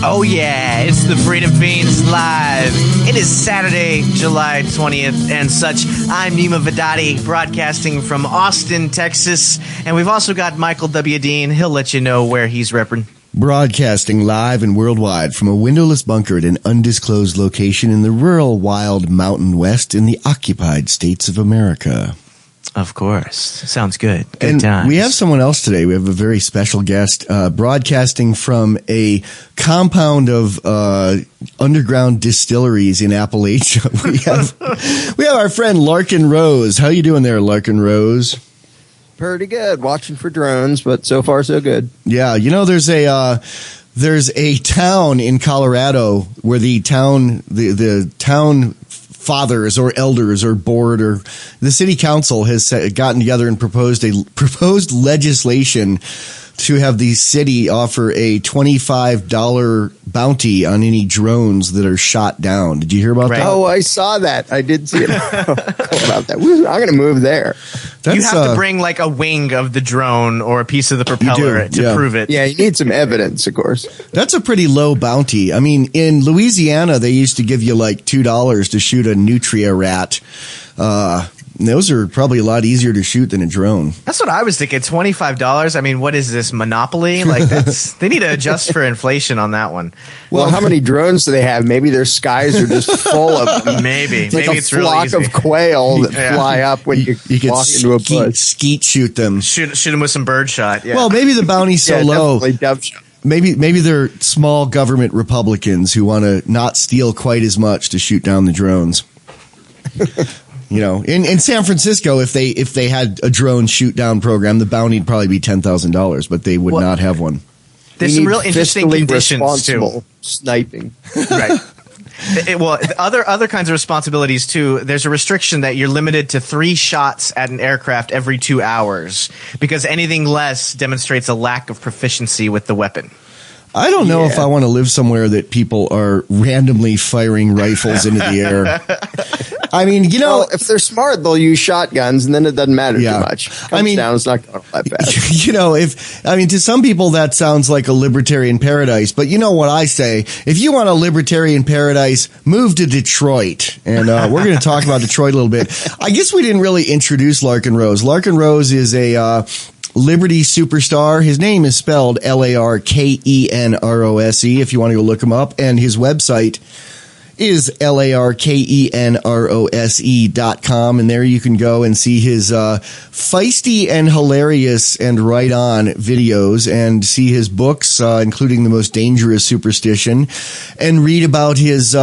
Oh yeah, it's the Freedom Feens live. It is Saturday, July 20th and such. I'm Neema Vedadi, broadcasting from Austin, Texas. And we've also got Michael W. Dean. He'll let you know where he's repping. Broadcasting live and worldwide from a windowless bunker at an undisclosed location in the rural wild Mountain West in the occupied states of America. Of course. Sounds good. Good and times. We have someone else today. We have a very special guest broadcasting from a compound of underground distilleries in Appalachia. We have our friend Larken Rose. How you doing there, Larken Rose? Pretty good. Watching for drones, but so far so good. Yeah, you know, there's a town in Colorado where the town fathers or elders or board or the city council has gotten together and proposed legislation to have the city offer a $25 bounty on any drones that are shot down. Did you hear about that? Oh, I saw that. I did see it. Cool about that. I'm going to move there. You have to bring like a wing of the drone or a piece of the propeller to prove it. Yeah, you need some evidence, of course. That's a pretty low bounty. I mean, in Louisiana, they used to give you like $2 to shoot a nutria rat. Those are probably a lot easier to shoot than a drone. That's what I was thinking. $25. I mean, what is this, Monopoly? Like, they need to adjust for inflation on that one. Well, how many drones do they have? Maybe their skies are just full of them. Maybe It's a flock of quail that fly up when you walk into a bush. Skeet shoot them. Shoot them with some birdshot. Yeah. Well, maybe the bounty's so low. Dove shot. Maybe they're small government Republicans who want to not steal quite as much to shoot down the drones. You know, in San Francisco, if they had a drone shoot down program, the bounty would probably be $10,000, but they would not have one. There's some real interesting conditions too. Sniping, right? Other kinds of responsibilities too. There's a restriction that you're limited to 3 shots at an aircraft every 2 hours because anything less demonstrates a lack of proficiency with the weapon. I don't know if I want to live somewhere that people are randomly firing rifles into the air. I mean, you know, if they're smart, they'll use shotguns, and then it doesn't matter too much. Comes down, it's not going that bad. You know, to some people that sounds like a libertarian paradise, but you know what I say? If you want a libertarian paradise, move to Detroit, and we're going to talk about Detroit a little bit. I guess we didn't really introduce Larken Rose. Larken Rose is a Liberty superstar. His name is spelled Larkenrose if you want to go look him up. And his website is Larkenrose.com. And there you can go and see his feisty and hilarious and right on videos and see his books, including The Most Dangerous Superstition, and read about his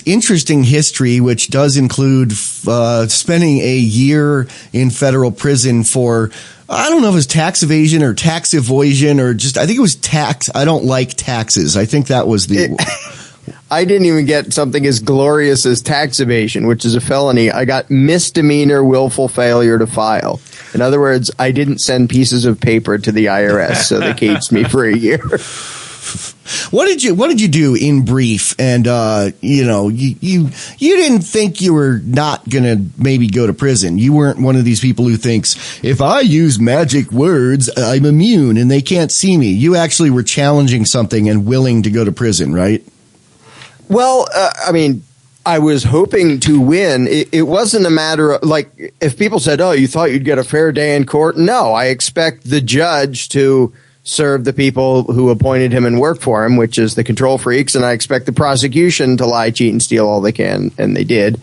interesting history, which does include spending a year in federal prison for, I don't know if it was tax evasion or tax evasion or just, I think it was tax. I don't like taxes. I think that was I didn't even get something as glorious as tax evasion, which is a felony. I got misdemeanor willful failure to file. In other words, I didn't send pieces of paper to the IRS, so they caged me for a year. What did you do in brief? And you didn't think you were not gonna maybe go to prison. You weren't one of these people who thinks if I use magic words, I'm immune and they can't see me. You actually were challenging something and willing to go to prison, right? Well, I mean, I was hoping to win. It wasn't a matter of, like, if people said, oh, you thought you'd get a fair day in court. No, I expect the judge to serve the people who appointed him and work for him, which is the control freaks. And I expect the prosecution to lie, cheat, and steal all they can. And they did.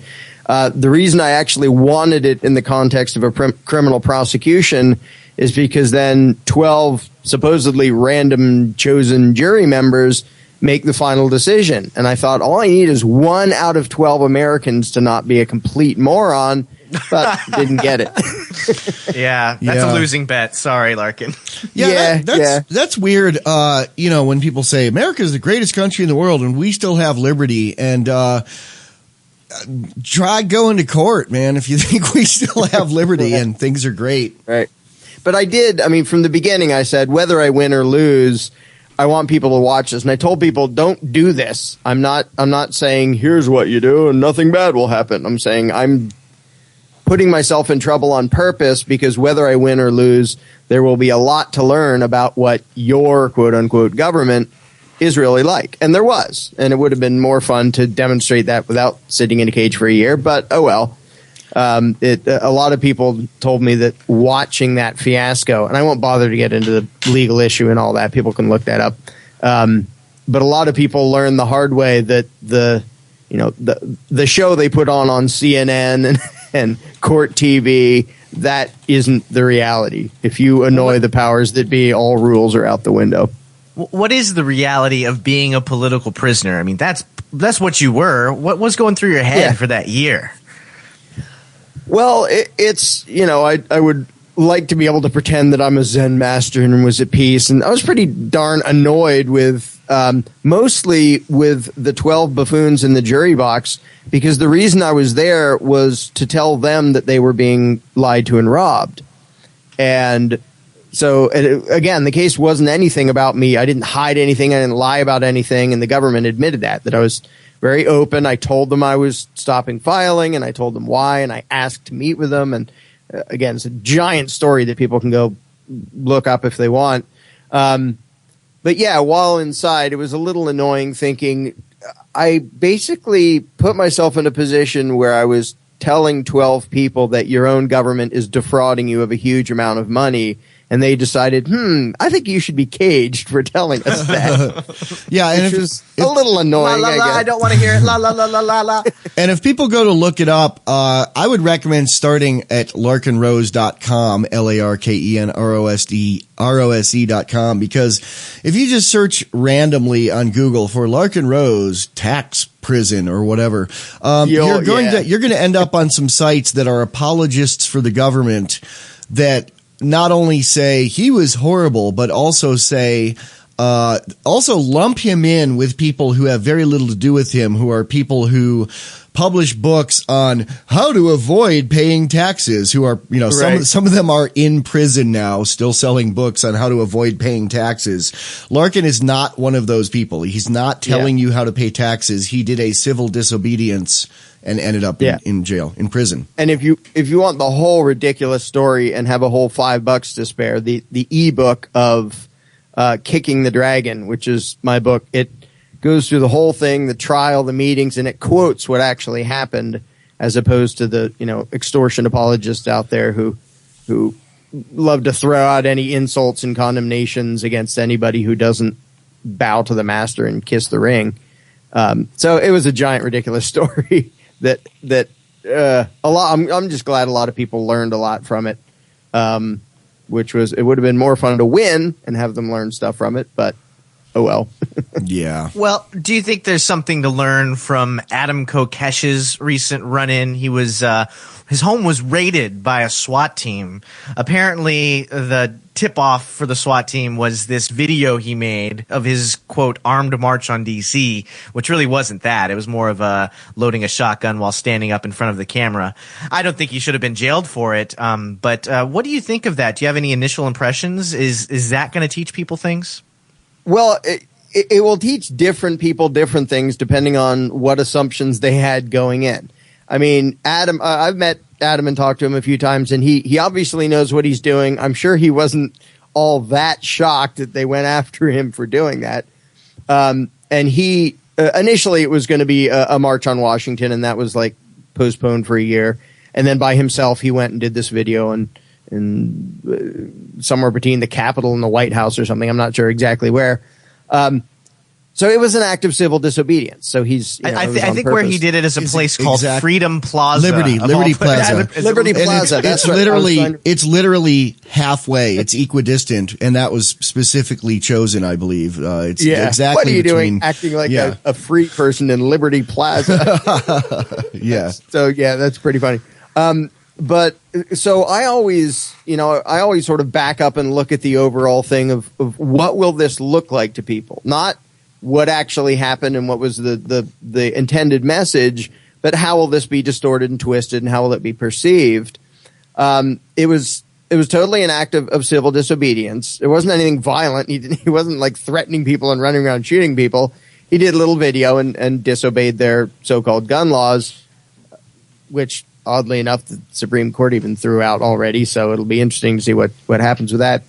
The reason I actually wanted it in the context of a criminal prosecution is because then 12 supposedly random chosen jury members make the final decision. And I thought, all I need is 1 out of 12 Americans to not be a complete moron, but didn't get it. Yeah, that's a losing bet. Sorry, Larken. That's weird. When people say America is the greatest country in the world and we still have liberty, and try going to court, man, if you think we still have liberty and things are great. Right. But from the beginning, I said, whether I win or lose, I want people to watch this. And I told people, don't do this. I'm not saying here's what you do and nothing bad will happen. I'm saying I'm putting myself in trouble on purpose because whether I win or lose, there will be a lot to learn about what your quote unquote government really like? And there was. And it would have been more fun to demonstrate that without sitting in a cage for a year. But, oh well. A lot of people told me that watching that fiasco, and I won't bother to get into the legal issue and all that. People can look that up. But a lot of people learned the hard way that the show they put on CNN and court TV, that isn't the reality. If you annoy the powers that be, all rules are out the window. What is the reality of being a political prisoner? I mean, that's what you were. What was going through your head for that year? Well, it's, I would like to be able to pretend that I'm a Zen master and was at peace. And I was pretty darn annoyed with, mostly with the 12 buffoons in the jury box, because the reason I was there was to tell them that they were being lied to and robbed. And so, again, the case wasn't anything about me. I didn't hide anything. I didn't lie about anything. And the government admitted that I was very open. I told them I was stopping filing, and I told them why, and I asked to meet with them. And again, it's a giant story that people can go look up if they want. But yeah, while inside, it was a little annoying thinking I basically put myself in a position where I was telling 12 people that your own government is defrauding you of a huge amount of money. And they decided, I think you should be caged for telling us that. Yeah, and which was a little annoying. La, la, la, I don't want to hear it. La, la, la, la, la, la. And if people go to look it up, I would recommend starting at larkenrose.com, LARKENROSE.com, because if you just search randomly on Google for Larken Rose tax prison or whatever, you're going to end up on some sites that are apologists for the government that not only say he was horrible, but also say, also lump him in with people who have very little to do with him, who are people who publish books on how to avoid paying taxes, who are, some of them are in prison now, still selling books on how to avoid paying taxes. Larken is not one of those people. He's not telling you how to pay taxes. He did a civil disobedience and ended up in jail, in prison. And if you want the whole ridiculous story and have a whole $5 to spare, the ebook of Kicking the Dragon, which is my book, it goes through the whole thing, the trial, the meetings, and it quotes what actually happened, as opposed to the extortion apologists out there who love to throw out any insults and condemnations against anybody who doesn't bow to the master and kiss the ring. So it was a giant ridiculous story. That a lot. I'm just glad a lot of people learned a lot from it. Which was, it would have been more fun to win and have them learn stuff from it, but oh well. Yeah. Well, do you think there's something to learn from Adam Kokesh's recent run-in? He was his home was raided by a SWAT team. Apparently, the tip-off for the SWAT team was this video he made of his, quote, armed march on D.C., which really wasn't that. It was more of loading a shotgun while standing up in front of the camera. I don't think he should have been jailed for it. But what do you think of that? Do you have any initial impressions? Is that going to teach people things? Well, it will teach different people different things depending on what assumptions they had going in. I mean, Adam, I've met Adam and talked to him a few times, and he obviously knows what he's doing. I'm sure he wasn't all that shocked that they went after him for doing that. And he initially it was going to be a march on Washington, and that was like postponed for a year. And then by himself, he went and did this video and somewhere between the Capitol and the White House or something. I'm not sure exactly where. So it was an act of civil disobedience. So he's, I think where he did it is a place called Freedom Plaza. Liberty Plaza. Liberty Plaza. It's literally halfway. It's equidistant, and that was specifically chosen, I believe. It's exactly. What are you doing acting like a free person in Liberty Plaza? So that's pretty funny. But so I always sort of back up and look at the overall thing of what will this look like to people? Not what actually happened and what was the intended message, but how will this be distorted and twisted and how will it be perceived? It was totally an act of civil disobedience. It wasn't anything violent. He wasn't like threatening people and running around shooting people. He did a little video and disobeyed their so-called gun laws, which oddly enough, the Supreme Court even threw out already. So it'll be interesting to see what happens with that.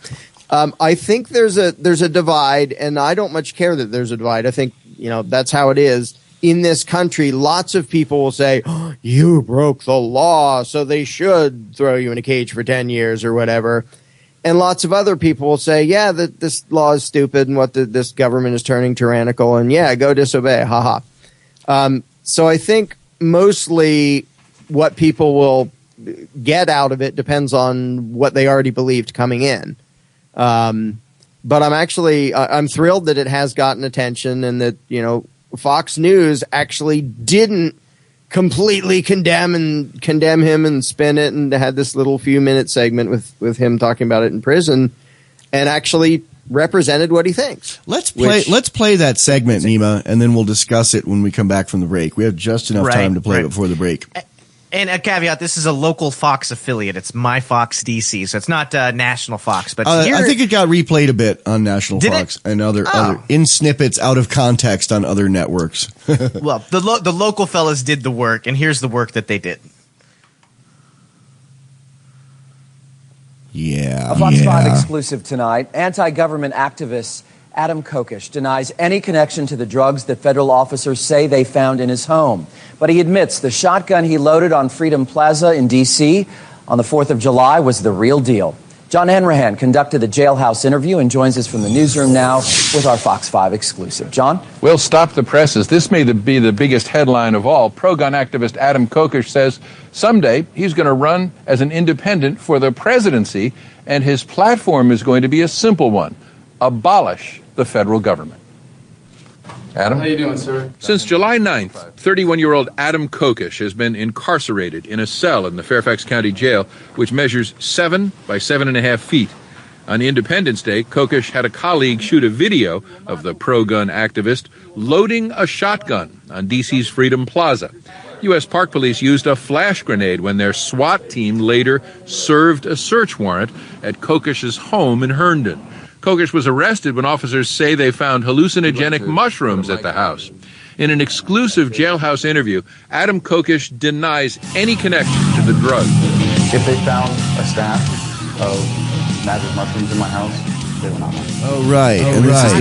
I think there's a divide, and I don't much care that there's a divide. I think, that's how it is. In this country, lots of people will say, oh, you broke the law, so they should throw you in a cage for 10 years or whatever. And lots of other people will say, yeah, that this law is stupid and this government is turning tyrannical, and yeah, go disobey, haha. So I think mostly what people will get out of it depends on what they already believed coming in. But I'm thrilled that it has gotten attention, and that, Fox News actually didn't completely condemn him and spin it, and had this little few-minute segment with him talking about it in prison, and actually represented what he thinks. Let's play that segment, Neema, and then we'll discuss it when we come back from the break. We have just enough time to play it before the break. And a caveat, this is a local Fox affiliate. It's My Fox DC, so it's not National Fox. But I think it got replayed a bit on National Fox and other in snippets out of context on other networks. Well, the local fellas did the work, and here's the work that they did. Yeah. A Fox 5 exclusive tonight. Anti-government activist Adam Kokesh denies any connection to the drugs that federal officers say they found in his home. But he admits the shotgun he loaded on Freedom Plaza in D.C. on the 4th of July was the real deal. John Hanrahan conducted the jailhouse interview and joins us from the newsroom now with our Fox 5 exclusive. John? Well, stop the presses. This may be the biggest headline of all. Pro-gun activist Adam Kokesh says someday he's going to run as an independent for the presidency, and his platform is going to be a simple one: abolish the federal government. Adam? How you doing, sir? Since July 9th, 31-year-old Adam Kokesh has been incarcerated in a cell in the Fairfax County Jail, which measures 7 by 7.5 feet. On Independence Day, Kokesh had a colleague shoot a video of the pro-gun activist loading a shotgun on D.C.'s Freedom Plaza. U.S. Park Police used a flash grenade when their SWAT team later served a search warrant at Kokesh's home in Herndon. Kokesh was arrested when officers say they found hallucinogenic mushrooms at the house. In an exclusive jailhouse interview, Adam Kokesh denies any connection to the drugs. If they found a stash of magic mushrooms in my house, they were not mine. Oh, right.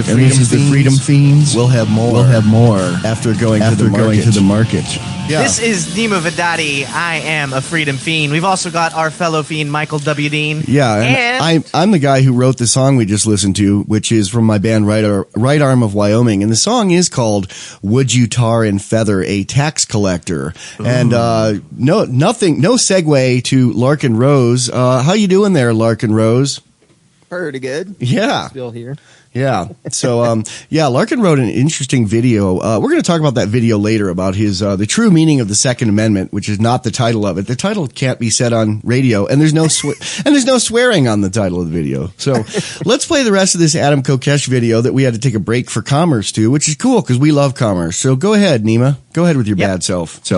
This is the Freedom Feens. We'll have more after going to the market. Yeah. This is Neema Vedadi. I am a Freedom Feen. We've also got our fellow Feen, Michael W. Dean. Yeah, and I'm the guy who wrote the song we just listened to, which is from my band Right Arm of Wyoming. And the song is called Would You Tar and Feather a Tax Collector? Ooh. And no segue to Larken Rose. How you doing there, Larken Rose? Pretty good. Yeah. Still here. Yeah. So, Larken wrote an interesting video. We're going to talk about that video later, about his, the true meaning of the Second Amendment, which is not the title of it. The title can't be said on radio, and there's no swearing on the title of the video. So let's play the rest of this Adam Kokesh video that we had to take a break for commerce to, which is cool because we love commerce. So go ahead, Neema. Go ahead with your bad self.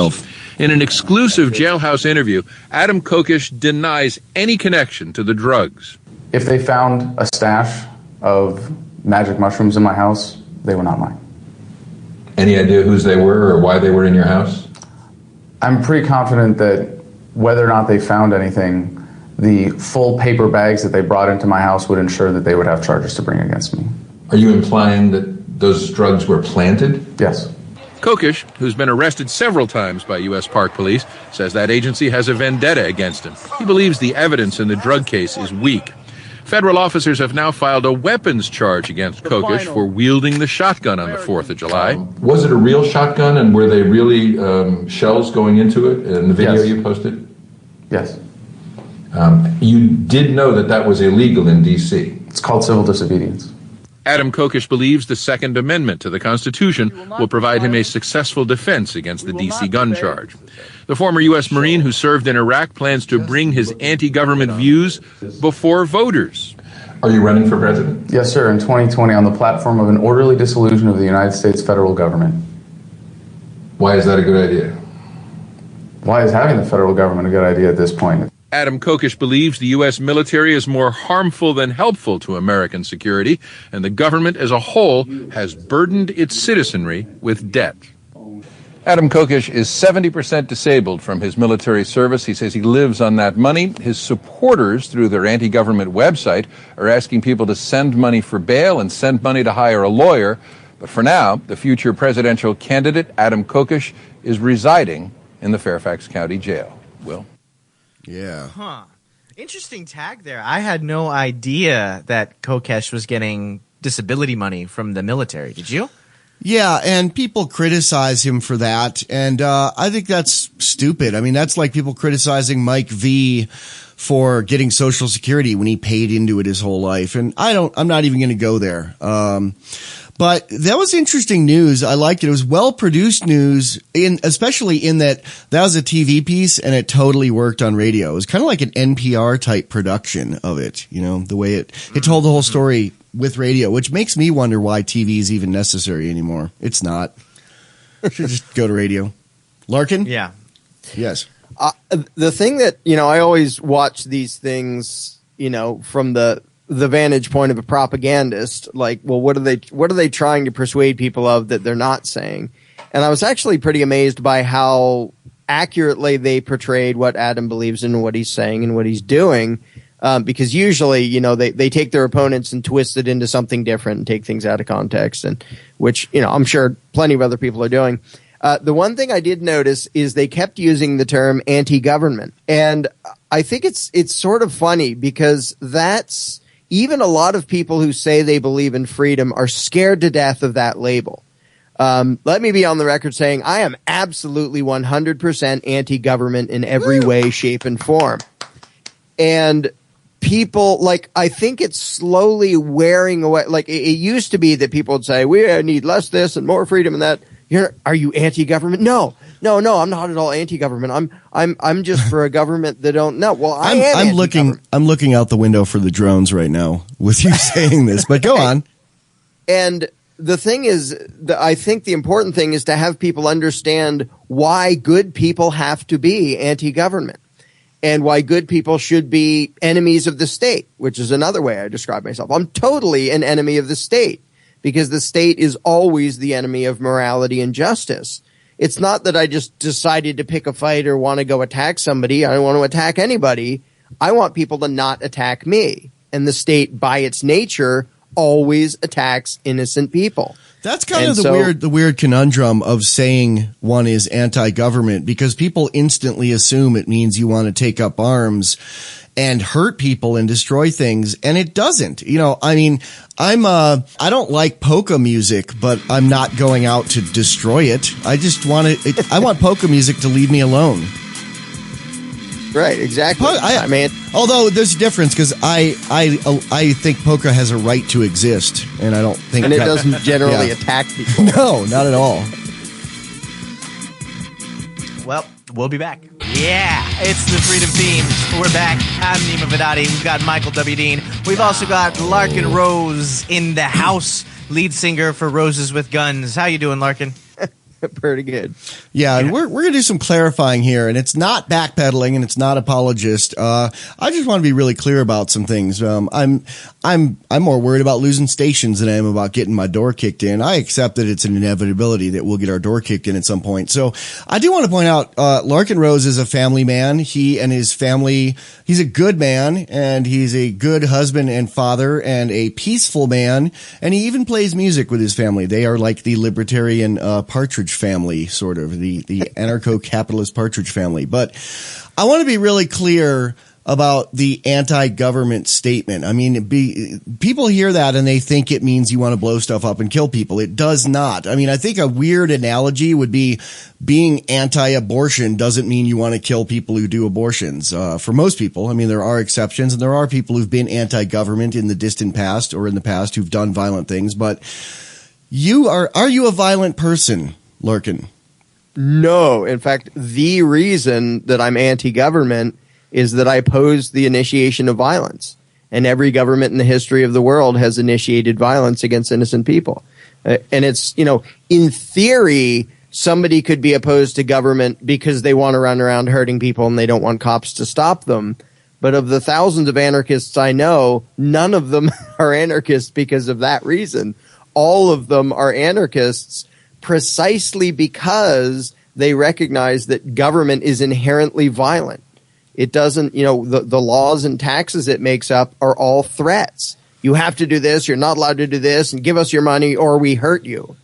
In an exclusive jailhouse interview, Adam Kokesh denies any connection to the drugs. If they found a stash of magic mushrooms in my house, they were not mine. Any idea whose they were or why they were in your house? I'm pretty confident that whether or not they found anything, the full paper bags that they brought into my house would ensure that they would have charges to bring against me. Are you implying that those drugs were planted? Yes. Kokesh, who's been arrested several times by U.S. Park Police, says that agency has a vendetta against him. He believes the evidence in the drug case is weak. Federal officers have now filed a weapons charge against Kokesh for wielding the shotgun on the 4th of July. Was it a real shotgun, and were they really shells going into it in the video you posted? Yes. You did know that was illegal in D.C. It's called civil disobedience. Adam Kokesh believes the Second Amendment to the Constitution will provide him a successful defense against the D.C. gun charge. The former U.S. Marine who served in Iraq plans to bring his anti-government views before voters. Are you running for president? Yes, sir, in 2020 on the platform of an orderly dissolution of the United States federal government. Why is that a good idea? Why is having the federal government a good idea at this point? Adam Kokesh believes the U.S. military is more harmful than helpful to American security, and the government as a whole has burdened its citizenry with debt. Adam Kokesh is 70% disabled from his military service. He says he lives on that money. His supporters, through their anti-government website, are asking people to send money for bail and send money to hire a lawyer. But for now, the future presidential candidate, Adam Kokesh, is residing in the Fairfax County Jail. Will? Yeah. Huh. Interesting tag there. I had no idea that Kokesh was getting disability money from the military. Did you? Yeah, and people criticize him for that, and I think that's stupid. I mean, that's like people criticizing Mike V for getting Social Security when he paid into it his whole life, and I'm not even going to go there. But that was interesting news. I liked it. It was well-produced news, especially in that was a TV piece, and it totally worked on radio. It was kind of like an NPR-type production of it, the way it told the whole story with radio, which makes me wonder why TV is even necessary anymore. It's not. Should just go to radio. Larkin? Yeah. Yes. The thing that, I always watch these things, from the vantage point of a propagandist, like, well, what are they trying to persuade people of that they're not saying? And I was actually pretty amazed by how accurately they portrayed what Adam believes in and what he's saying and what he's doing. Because usually, they take their opponents and twist it into something different and take things out of context, and which, I'm sure plenty of other people are doing. The one thing I did notice is they kept using the term anti-government. And I think it's sort of funny because that's even a lot of people who say they believe in freedom are scared to death of that label. Let me be on the record saying I am absolutely 100% anti-government in every way, shape, and form. And people, I think it's slowly wearing away. Like, it used to be that people would say, we need less this and more freedom and that. Are you anti-government? No, I'm not at all anti-government. I'm just for a government that don't know. Well, I'm looking out the window for the drones right now with you saying this, but go on. And the thing is, I think the important thing is to have people understand why good people have to be anti-government. And why good people should be enemies of the state, which is another way I describe myself. I'm totally an enemy of the state because the state is always the enemy of morality and justice. It's not that I just decided to pick a fight or want to go attack somebody. I don't want to attack anybody. I want people to not attack me. And the state, by its nature, always attacks innocent people. That's kind of the weird conundrum of saying one is anti-government, because people instantly assume it means you want to take up arms and hurt people and destroy things, and it doesn't. I don't like polka music, but I'm not going out to destroy it. I want polka music to leave me alone. Right, exactly. Although there's a difference, because I think polka has a right to exist, and I don't think, and it doesn't generally attack people. No, not at all. Well, we'll be back. Yeah, it's the Freedom Feens. We're back. I'm Neema Vedadi. We've got Michael W. Dean. We've also got Larken Rose in the house, lead singer for Roses with Guns. How you doing, Larken? Pretty good. Yeah, and we're going to do some clarifying here, and it's not backpedaling and it's not apologist. I just want to be really clear about some things. I'm more worried about losing stations than I am about getting my door kicked in. I accept that it's an inevitability that we'll get our door kicked in at some point. So I do want to point out, Larken Rose is a family man. He and his family, he's a good man, and he's a good husband and father and a peaceful man, and he even plays music with his family. They are like the libertarian Partridge family, sort of the anarcho-capitalist Partridge family. But I want to be really clear about the anti-government statement. I mean, people hear that and they think it means you want to blow stuff up and kill people. It does not. I mean, I think a weird analogy would be being anti-abortion doesn't mean you want to kill people who do abortions. For most people, I mean, there are exceptions, and there are people who've been anti-government in the distant past or in the past who've done violent things. But are you a violent person, Larken? No. In fact, the reason that I'm anti-government is that I oppose the initiation of violence. And every government in the history of the world has initiated violence against innocent people. And it's, in theory, somebody could be opposed to government because they want to run around hurting people and they don't want cops to stop them. But of the thousands of anarchists I know, none of them are anarchists because of that reason. All of them are anarchists precisely because they recognize that government is inherently violent. It doesn't, the laws and taxes it makes up are all threats. You have to do this, you're not allowed to do this, and give us your money or we hurt you.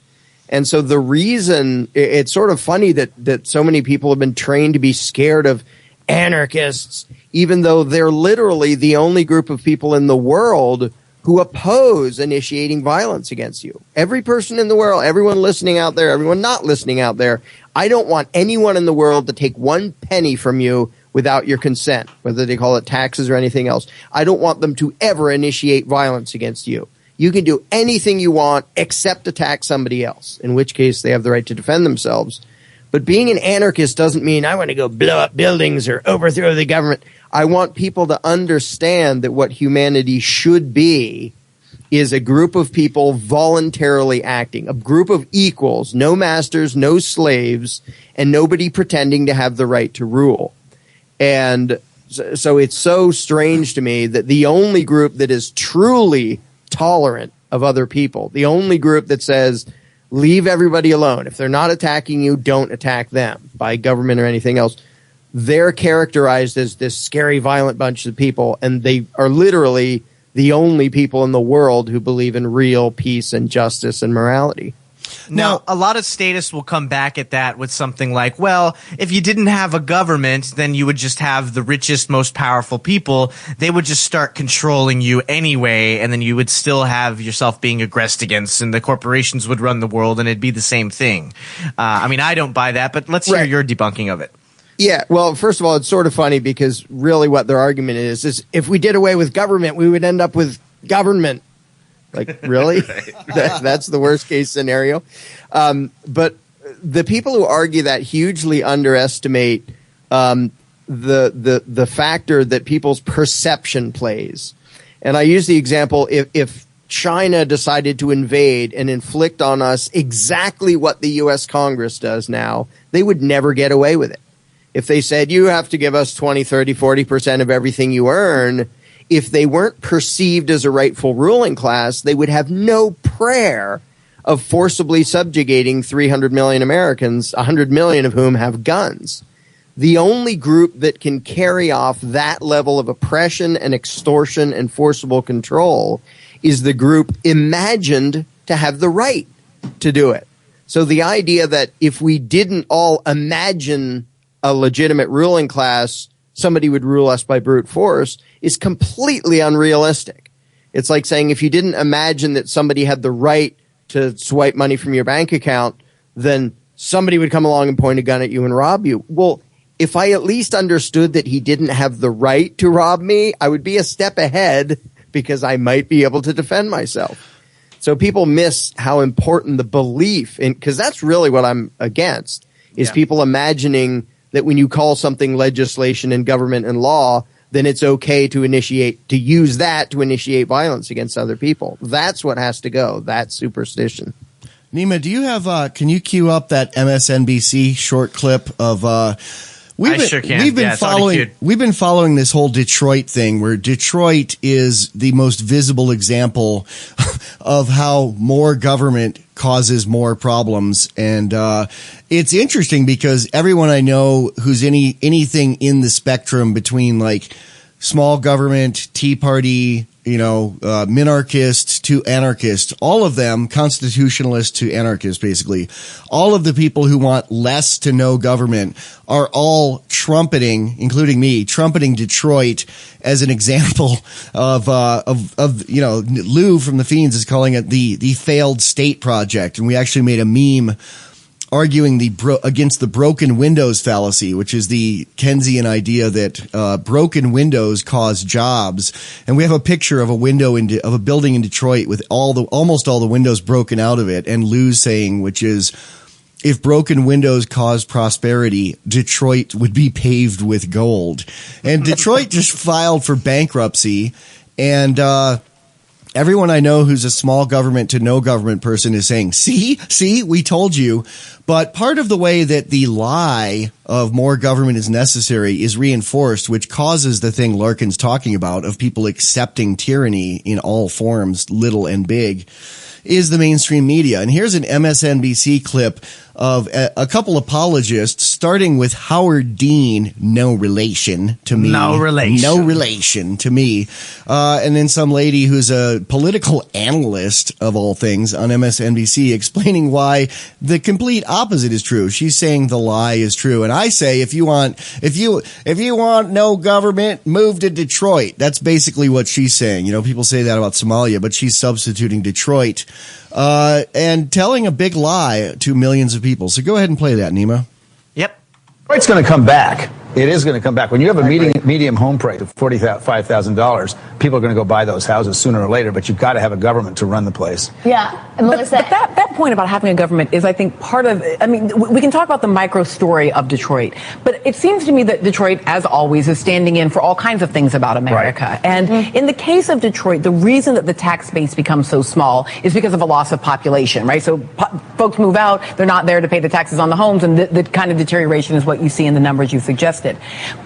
And so the reason, it's sort of funny that so many people have been trained to be scared of anarchists, even though they're literally the only group of people in the world who oppose initiating violence against you. Every person in the world, everyone listening out there, everyone not listening out there, I don't want anyone in the world to take one penny from you without your consent, whether they call it taxes or anything else. I don't want them to ever initiate violence against you. You can do anything you want except attack somebody else, in which case they have the right to defend themselves. But being an anarchist doesn't mean I want to go blow up buildings or overthrow the government. I want people to understand that what humanity should be is a group of people voluntarily acting, a group of equals, no masters, no slaves, and nobody pretending to have the right to rule. And so it's so strange to me that the only group that is truly tolerant of other people, the only group that says, leave everybody alone. If they're not attacking you, don't attack them by government or anything else. They're characterized as this scary, violent bunch of people, and they are literally the only people in the world who believe in real peace and justice and morality. Now, a lot of statists will come back at that with something like, well, if you didn't have a government, then you would just have the richest, most powerful people. They would just start controlling you anyway, and then you would still have yourself being aggressed against, and the corporations would run the world, and it'd be the same thing. I don't buy that, but let's hear your debunking of it. Yeah, well, first of all, it's sort of funny because really what their argument is if we did away with government, we would end up with government. Like, really? That's the worst case scenario. But the people who argue that hugely underestimate the factor that people's perception plays. And I use the example, if China decided to invade and inflict on us exactly what the U.S. Congress does now, they would never get away with it. If they said, you have to give us 20, 30, 40% of everything you earn, if they weren't perceived as a rightful ruling class, they would have no prayer of forcibly subjugating 300 million Americans, 100 million of whom have guns. The only group that can carry off that level of oppression and extortion and forcible control is the group imagined to have the right to do it. So the idea that if we didn't all imagine a legitimate ruling class, somebody would rule us by brute force is completely unrealistic. It's like saying if you didn't imagine that somebody had the right to swipe money from your bank account, then somebody would come along and point a gun at you and rob you. Well, if I at least understood that he didn't have the right to rob me, I would be a step ahead because I might be able to defend myself. So people miss how important the belief in, because that's really what I'm against, is people imagining that when you call something legislation and government and law, then it's okay to use that to initiate violence against other people. That's what has to go. That's superstition. Neema, do you have, can you cue up that MSNBC short clip of, sure can. We've been following this whole Detroit thing where Detroit is the most visible example of how more government causes more problems. And it's interesting because everyone I know who's anything in the spectrum between like small government, Tea Party, minarchist to anarchist, all of them, constitutionalist to anarchist, basically, all of the people who want less to no government are all trumpeting, including me, trumpeting Detroit as an example of Lou from the Feens is calling it the failed state project. And we actually made a meme arguing against the broken windows fallacy, which is the Keynesian idea that broken windows cause jobs. And we have a picture of a building in Detroit with almost all the windows broken out of it, and Lou's saying, which is, if broken windows caused prosperity, Detroit would be paved with gold. And Detroit just filed for bankruptcy, and everyone I know who's a small government to no government person is saying, see, we told you. But part of the way that the lie of more government is necessary is reinforced, which causes the thing Larken's talking about of people accepting tyranny in all forms, little and big, is the mainstream media. And here's an MSNBC clip of a couple apologists, starting with Howard Dean, no relation to me. No relation to me. And then some lady who's a political analyst, of all things, on MSNBC, explaining why the complete opposite is true. She's saying the lie is true. And I say, if you want no government, move to Detroit. That's basically what she's saying. You know, people say that about Somalia, but she's substituting Detroit. And telling a big lie to millions of people. So go ahead and play that, Neema. Yep. It's going to come back. It is going to come back. When you have a medium home price of $45,000, people are going to go buy those houses sooner or later, but you've got to have a government to run the place. Yeah. And Melissa, but that point about having a government is, I think, part of, I mean, we can talk about the micro story of Detroit, but it seems to me that Detroit, as always, is standing in for all kinds of things about America. Right. And in the case of Detroit, the reason that the tax base becomes so small is because of a loss of population, right? So folks move out, they're not there to pay the taxes on the homes, and the kind of deterioration is what you see in the numbers you suggested.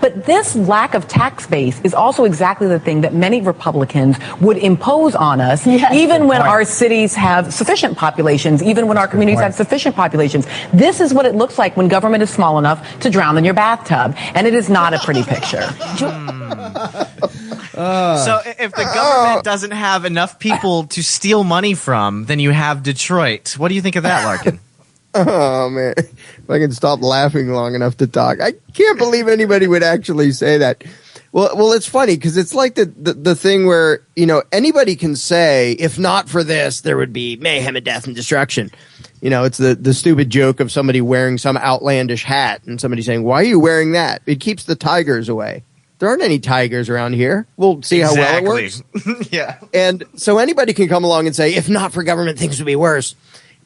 But this lack of tax base is also exactly the thing that many Republicans would impose on us, even when our cities have sufficient populations, even when our communities have sufficient populations. This is what it looks like when government is small enough to drown in your bathtub, and it is not a pretty picture. So if the government doesn't have enough people to steal money from, then you have Detroit. What do you think of that, Larken? Oh, man. If I can stop laughing long enough to talk. I can't believe anybody would actually say that. Well, it's funny because it's like the thing where, you know, anybody can say, if not for this, there would be mayhem and death and destruction. You know, it's the stupid joke of somebody wearing some outlandish hat and somebody saying, why are you wearing that? It keeps the tigers away. There aren't any tigers around here. We'll see how well it works. Yeah. And so anybody can come along and say, if not for government, things would be worse.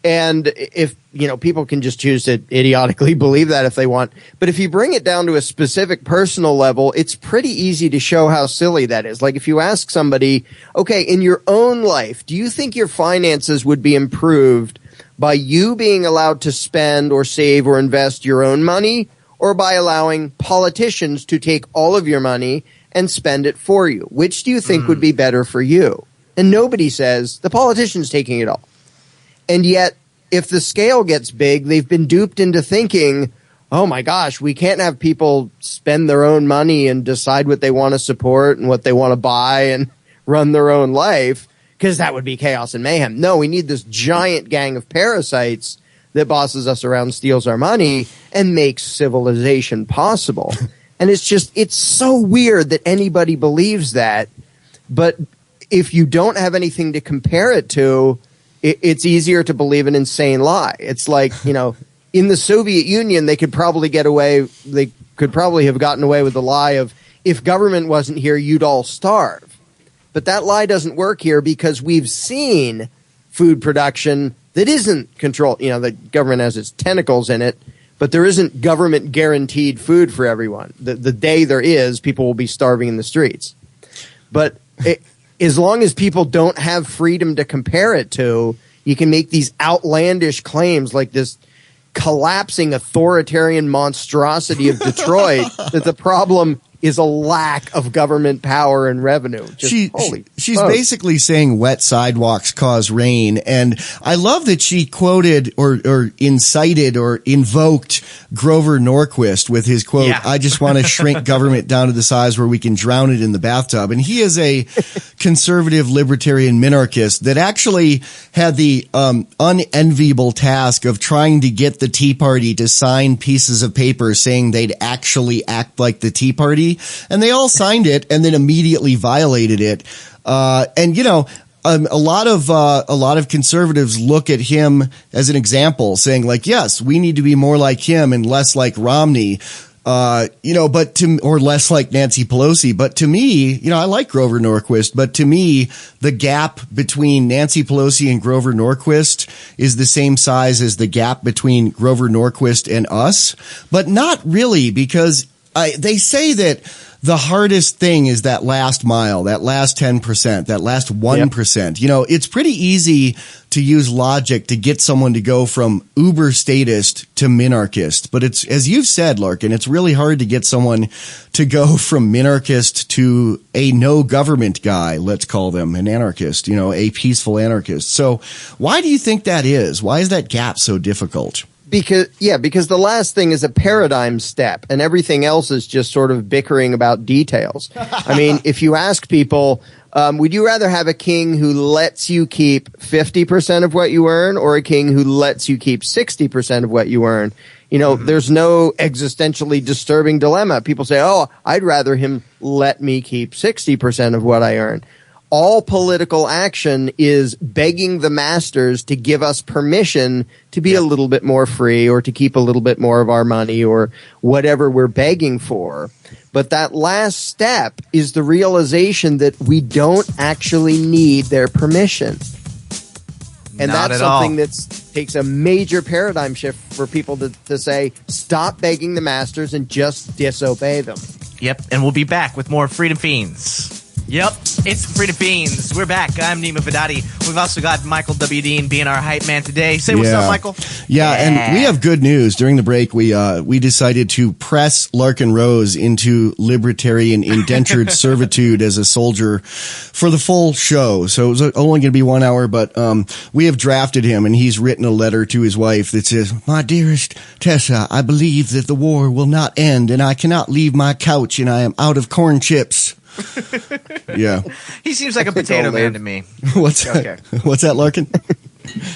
And if, you know, people can just choose to idiotically believe that if they want. But if you bring it down to a specific personal level, it's pretty easy to show how silly that is. Like if you ask somebody, okay, in your own life, do you think your finances would be improved by you being allowed to spend or save or invest your own money, or by allowing politicians to take all of your money and spend it for you? Which do you think would be better for you? And nobody says the politician's taking it all. And yet, if the scale gets big, they've been duped into thinking, oh my gosh, we can't have people spend their own money and decide what they want to support and what they want to buy and run their own life, because that would be chaos and mayhem. No, we need this giant gang of parasites that bosses us around, steals our money, and makes civilization possible. And it's so weird that anybody believes that. But if you don't have anything to compare it to, it's easier to believe an insane lie. It's like, you know, in the Soviet Union, they could probably have gotten away with the lie of, if government wasn't here, you'd all starve. But that lie doesn't work here because we've seen food production that isn't controlled. You know, the government has its tentacles in it, but there isn't government guaranteed food for everyone. The day there is, people will be starving in the streets. But as long as people don't have freedom to compare it to, you can make these outlandish claims like this collapsing authoritarian monstrosity of Detroit that the problem is a lack of government power and revenue. She's basically saying wet sidewalks cause rain. And I love that she quoted or incited or invoked Grover Norquist with his quote, I just want to shrink government down to the size where we can drown it in the bathtub. And he is a conservative libertarian minarchist that actually had the unenviable task of trying to get the Tea Party to sign pieces of paper saying they'd actually act like the Tea Party. And they all signed it and then immediately violated it. And you know, a lot of conservatives look at him as an example, saying like, yes, we need to be more like him and less like Romney. You know, or less like Nancy Pelosi. But to me, you know, I like Grover Norquist, but to me, the gap between Nancy Pelosi and Grover Norquist is the same size as the gap between Grover Norquist and us, but not really, because they say that the hardest thing is that last mile, that last 10%, that last 1%. You know, it's pretty easy to use logic to get someone to go from uber statist to minarchist. But it's, as you've said, Larken, it's really hard to get someone to go from minarchist to a no government guy, let's call them an anarchist, you know, a peaceful anarchist. So why do you think that is? Why is that gap so difficult? Because the last thing is a paradigm step and everything else is just sort of bickering about details. I mean, if you ask people, would you rather have a king who lets you keep 50% of what you earn or a king who lets you keep 60% of what you earn? You know, there's no existentially disturbing dilemma. People say, oh, I'd rather him let me keep 60% of what I earn. All political action is begging the masters to give us permission to be a little bit more free or to keep a little bit more of our money or whatever we're begging for. But that last step is the realization that we don't actually need their permission. And Not that's at all. something that takes a major paradigm shift for people to say, stop begging the masters and just disobey them. Yep, and we'll be back with more Freedom Feens. Yep, it's Freedom Feens. We're back. I'm Neema Vedadi. We've also got Michael W. Dean being our hype man today. Say what's up, Michael. Yeah, and we have good news. During the break, we decided to press Larken Rose into libertarian indentured servitude as a soldier for the full show. So it was only going to be 1 hour, but we have drafted him, and he's written a letter to his wife that says, "My dearest Tessa, I believe that the war will not end, and I cannot leave my couch, and I am out of corn chips." Yeah. He seems like a potato man to me. What's that? What's that, Larken?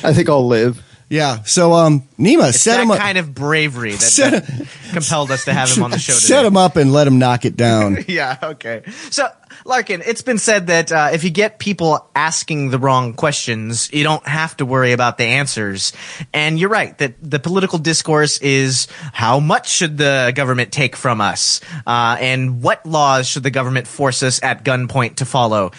I think I'll live. Yeah. So, Neema, It's set that him up. kind of bravery that compelled us to have him on the show today. Set him up and let him knock it down. Yeah, okay. So, Larken, it's been said that if you get people asking the wrong questions, you don't have to worry about the answers. And you're right, that the political discourse is how much should the government take from us? And what laws should the government force us at gunpoint to follow?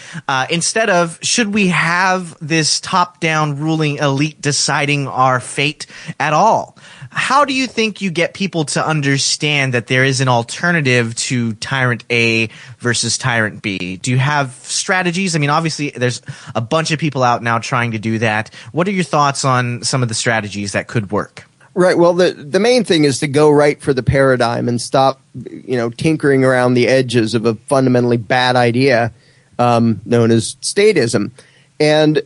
Instead of, should we have this top-down ruling elite deciding our fate at all? How do you think you get people to understand that there is an alternative to Tyrant A versus Tyrant B? Do you have strategies? I mean, obviously, there's a bunch of people out now trying to do that. What are your thoughts on some of the strategies that could work? Right. Well, the main thing is to go right for the paradigm and stop, tinkering around the edges of a fundamentally bad idea known as statism. And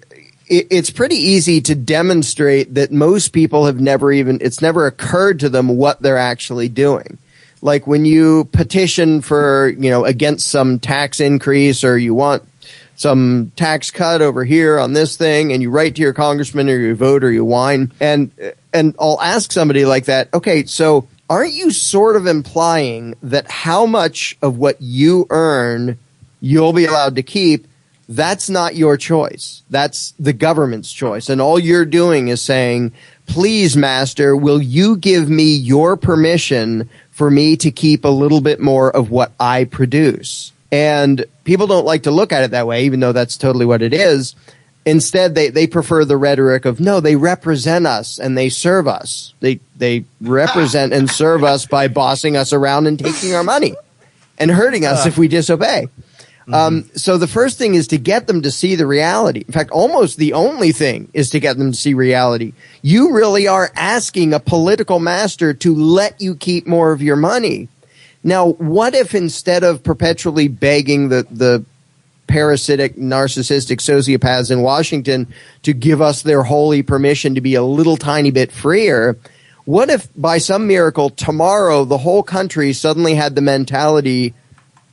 it's pretty easy to demonstrate that most people have it's never occurred to them what they're actually doing. Like when you petition for, against some tax increase or you want some tax cut over here on this thing and you write to your congressman or you vote or you whine and I'll ask somebody like that, okay, so aren't you sort of implying that how much of what you earn you'll be allowed to keep? That's not your choice. That's the government's choice. And all you're doing is saying, please, master, will you give me your permission for me to keep a little bit more of what I produce? And people don't like to look at it that way, even though that's totally what it is. Instead, they prefer the rhetoric of, no, they represent us and they serve us. They represent and serve us by bossing us around and taking our money and hurting us if we disobey. So the first thing is to get them to see the reality. In fact, almost the only thing is to get them to see reality. You really are asking a political master to let you keep more of your money. Now, what if instead of perpetually begging the parasitic, narcissistic sociopaths in Washington to give us their holy permission to be a little tiny bit freer, what if by some miracle tomorrow the whole country suddenly had the mentality,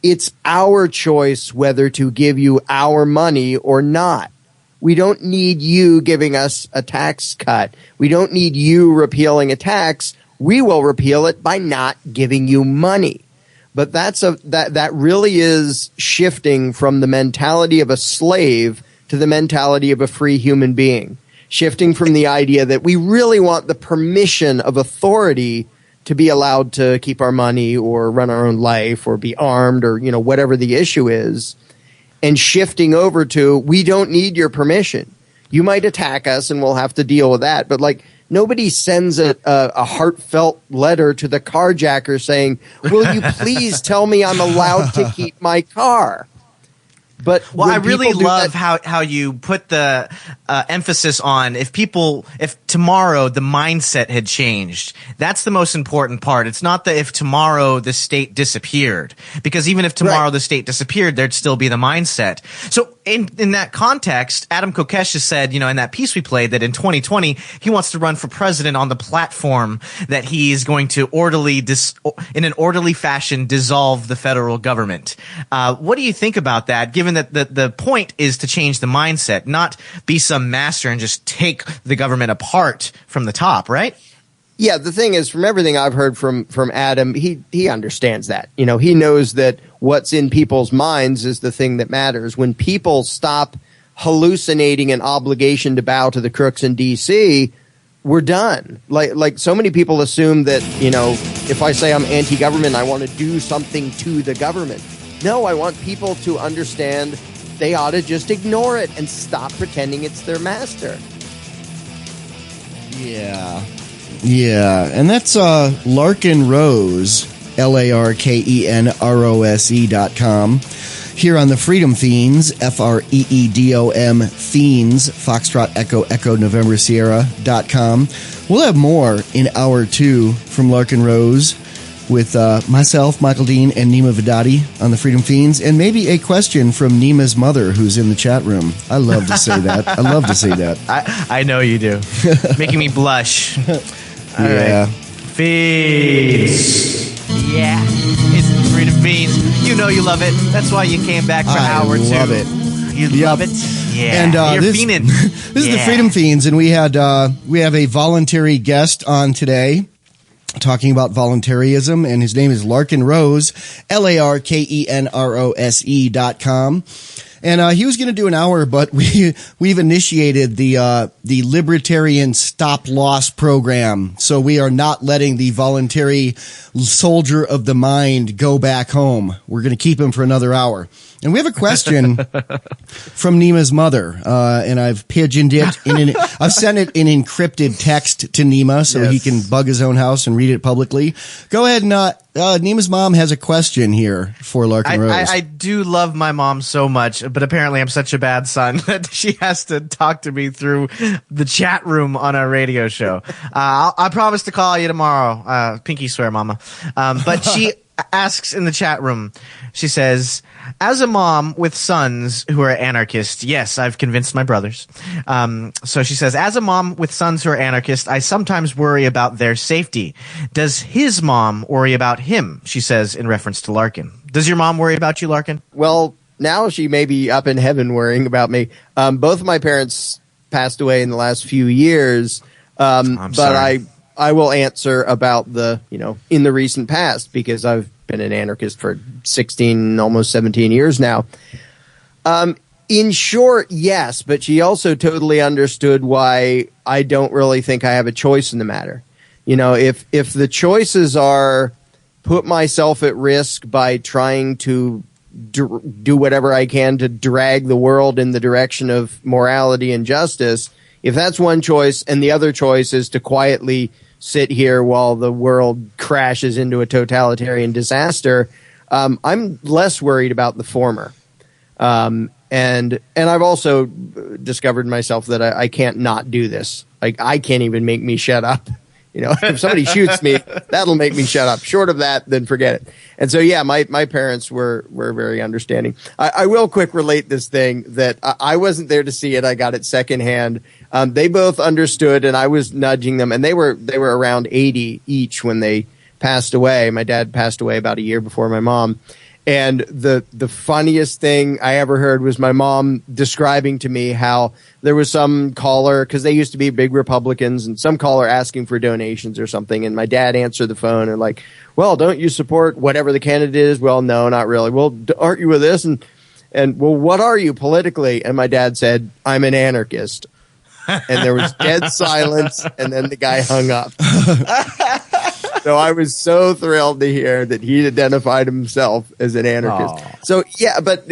it's our choice whether to give you our money or not. We don't need you giving us a tax cut. We don't need you repealing a tax. We will repeal it by not giving you money. But that really is shifting from the mentality of a slave to the mentality of a free human being. Shifting from the idea that we really want the permission of authority to be allowed to keep our money or run our own life or be armed or, whatever the issue is, and shifting over to, we don't need your permission. You might attack us and we'll have to deal with that. But Nobody sends a heartfelt letter to the carjacker saying, "Will you please tell me I'm allowed to keep my car?" But I really love how you put the emphasis on if tomorrow the mindset had changed. That's the most important part. It's not that if tomorrow the state disappeared, because even if tomorrow the state disappeared, there'd still be the mindset. So in that context, Adam Kokesh has said, in that piece we played, that in 2020 he wants to run for president on the platform that he is going to in an orderly fashion dissolve the federal government. What do you think about that? Given that the point is to change the mindset, not be some master and just take the government apart from the top, right? Yeah, the thing is, from everything I've heard from Adam, he understands that. He knows that what's in people's minds is the thing that matters. When people stop hallucinating an obligation to bow to the crooks in D.C., we're done. Like so many people assume that, if I say I'm anti-government, I want to do something to the government. No, I want people to understand they ought to just ignore it and stop pretending it's their master. Yeah. And that's Larken Rose, LarkenRose.com. Here on the Freedom Feens, FREEDOM Feens, Foxtrot Echo November Sierra.com. We'll have more in hour 2 from Larken Rose with myself, Michael Dean, and Neema Vedadi on the Freedom Feens, and maybe a question from Neema's mother, who's in the chat room. I love to say that. I know you do. Making me blush. All right. Feens. Yeah. It's the Freedom Feens. You know you love it. That's why you came back for hour 2. I love it. You love it? Yeah. And you're fiending. This is the Freedom Feens, and we have a voluntary guest on today, talking about voluntarism, and his name is Larken Rose, LarkenRose.com. And he was going to do an hour, but we've initiated the Libertarian Stop Loss program. So we are not letting the voluntary soldier of the mind go back home. We're going to keep him for another hour. And we have a question from Neema's mother, and I've pigeoned it I've sent it in encrypted text to Neema so he can bug his own house and read it publicly. Go ahead and Neema's mom has a question here for Larken Rose. I do love my mom so much, but apparently I'm such a bad son that she has to talk to me through the chat room on our radio show. I promise to call you tomorrow. Pinky swear, mama. But she asks in the chat room, she says, as a mom with sons who are anarchists, yes, I've convinced my brothers. So she says, as a mom with sons who are anarchists, I sometimes worry about their safety. Does his mom worry about him? She says in reference to Larken. Does your mom worry about you, Larken? Well, now she may be up in heaven worrying about me. Both of my parents passed away in the last few years. But I will answer about in the recent past, because I've been an anarchist for 16, almost 17 years now. In short, yes, but she also totally understood why I don't really think I have a choice in the matter. If the choices are put myself at risk by trying to do whatever I can to drag the world in the direction of morality and justice, if that's one choice, and the other choice is to quietly sit here while the world crashes into a totalitarian disaster, I'm less worried about the former. And I've also discovered myself that I can't not do this. Like, I can't even make me shut up. If somebody shoots me, that'll make me shut up. Short of that, then forget it. And so, yeah, my parents were very understanding. I will quick relate this thing that I wasn't there to see it. I got it secondhand. They both understood, and I was nudging them, and they were around 80 each when they passed away. My dad passed away about a year before my mom. And the funniest thing I ever heard was my mom describing to me how there was some caller, because they used to be big Republicans, and some caller asking for donations or something. And my dad answered the phone and like, well, don't you support whatever the candidate is? Well, no, not really. Well, aren't you with this? And well, what are you politically? And my dad said, I'm an anarchist. And there was dead silence. And then the guy hung up. So I was so thrilled to hear that he identified himself as an anarchist. Aww. So, yeah, but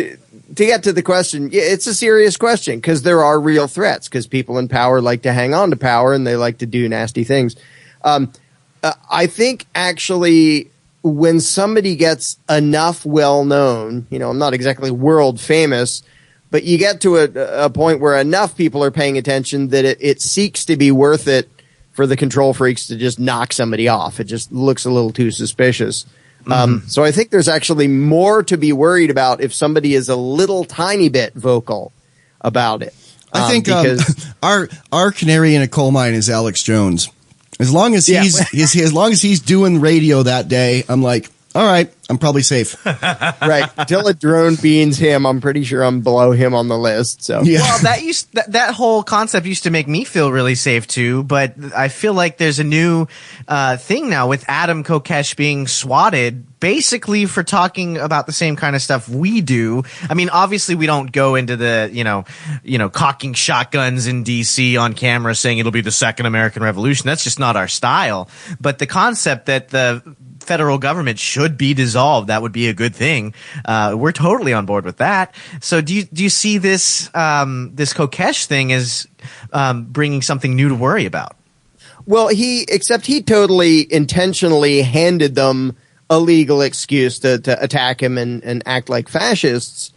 to get to the question, it's a serious question because there are real threats because people in power like to hang on to power and they like to do nasty things. I think actually when somebody gets enough well known, I'm not exactly world famous, but you get to a point where enough people are paying attention that it seeks to be worth it for the control freaks to just knock somebody off. It just looks a little too suspicious. So I think there's actually more to be worried about if somebody is a little tiny bit vocal about it. I think our canary in a coal mine is Alex Jones. As long as he's doing radio that day, I'm like, all right, I'm probably safe. Right. Until a drone beans him, I'm pretty sure I'm below him on the list. So yeah. Well, that whole concept used to make me feel really safe too, but I feel like there's a new thing now with Adam Kokesh being swatted basically for talking about the same kind of stuff we do. I mean, obviously we don't go into the, cocking shotguns in DC on camera saying it'll be the second American Revolution. That's just not our style. But the concept that the federal government should be dissolved, that would be a good thing. We're totally on board with that. So do you see this this Kokesh thing as bringing something new to worry about? Well, he totally intentionally handed them a legal excuse to attack him and act like fascists,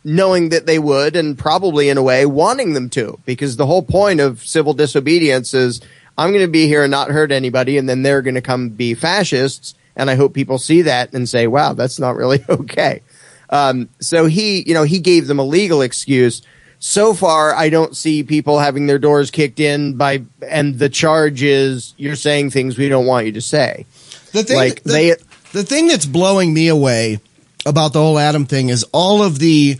knowing that they would, and probably in a way wanting them to, because the whole point of civil disobedience is I'm going to be here and not hurt anybody, and then they're going to come be fascists. And I hope people see that and say, wow, that's not really okay. So he gave them a legal excuse. So far, I don't see people having their doors kicked in and the charge is you're saying things we don't want you to say. The thing that's blowing me away about the whole Adam thing is all of the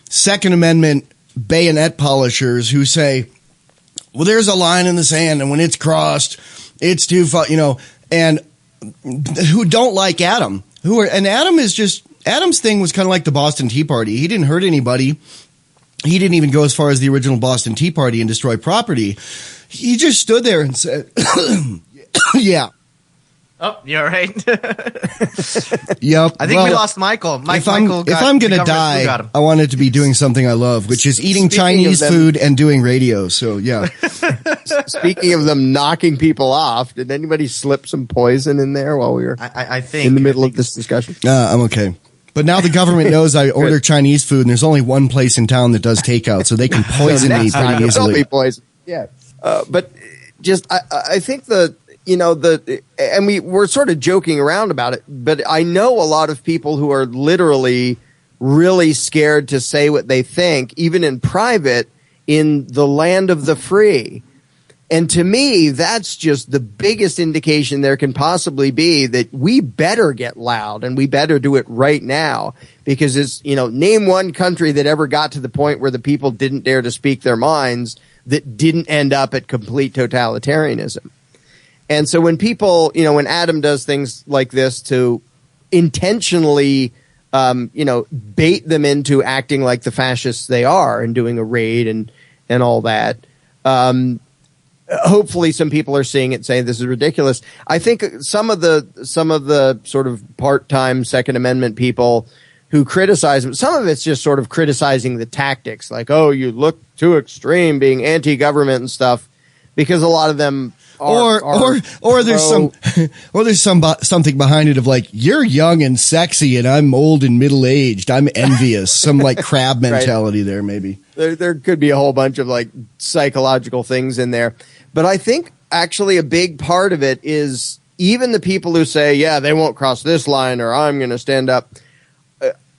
Second Amendment bayonet polishers who say, well, there's a line in the sand, and when it's crossed, it's too far, and who don't like Adam. Adam's thing was kind of like the Boston Tea Party. He didn't hurt anybody. He didn't even go as far as the original Boston Tea Party and destroy property. He just stood there and said, yeah. Oh, you all right? Yep. I think we lost Michael. If I'm going to die, I want it to be doing something I love, which is eating Chinese food and doing radio. So, yeah. Speaking of them knocking people off, did anybody slip some poison in there while we were I think, in the middle of this discussion? I'm okay. But now the government knows I order Chinese food, and there's only one place in town that does takeout, so they can poison me pretty easily. Poison. Yeah. But just, I think we're sort of joking around about it, but I know a lot of people who are literally really scared to say what they think, even in private, in the land of the free. And to me, that's just the biggest indication there can possibly be that we better get loud and we better do it right now, because it's, name one country that ever got to the point where the people didn't dare to speak their minds that didn't end up at complete totalitarianism. And so when people, when Adam does things like this to intentionally, bait them into acting like the fascists they are and doing a raid and all that, hopefully some people are seeing it and saying this is ridiculous. I think some of the sort of part-time Second Amendment people who criticize them, some of it's just sort of criticizing the tactics, like, oh, you look too extreme being anti-government and stuff, because a lot of them or there's something behind it of like, you're young and sexy and I'm old and middle aged. I'm envious. Some like crab mentality there, maybe. There could be a whole bunch of like psychological things in there. But I think actually a big part of it is even the people who say, yeah, they won't cross this line or I'm going to stand up.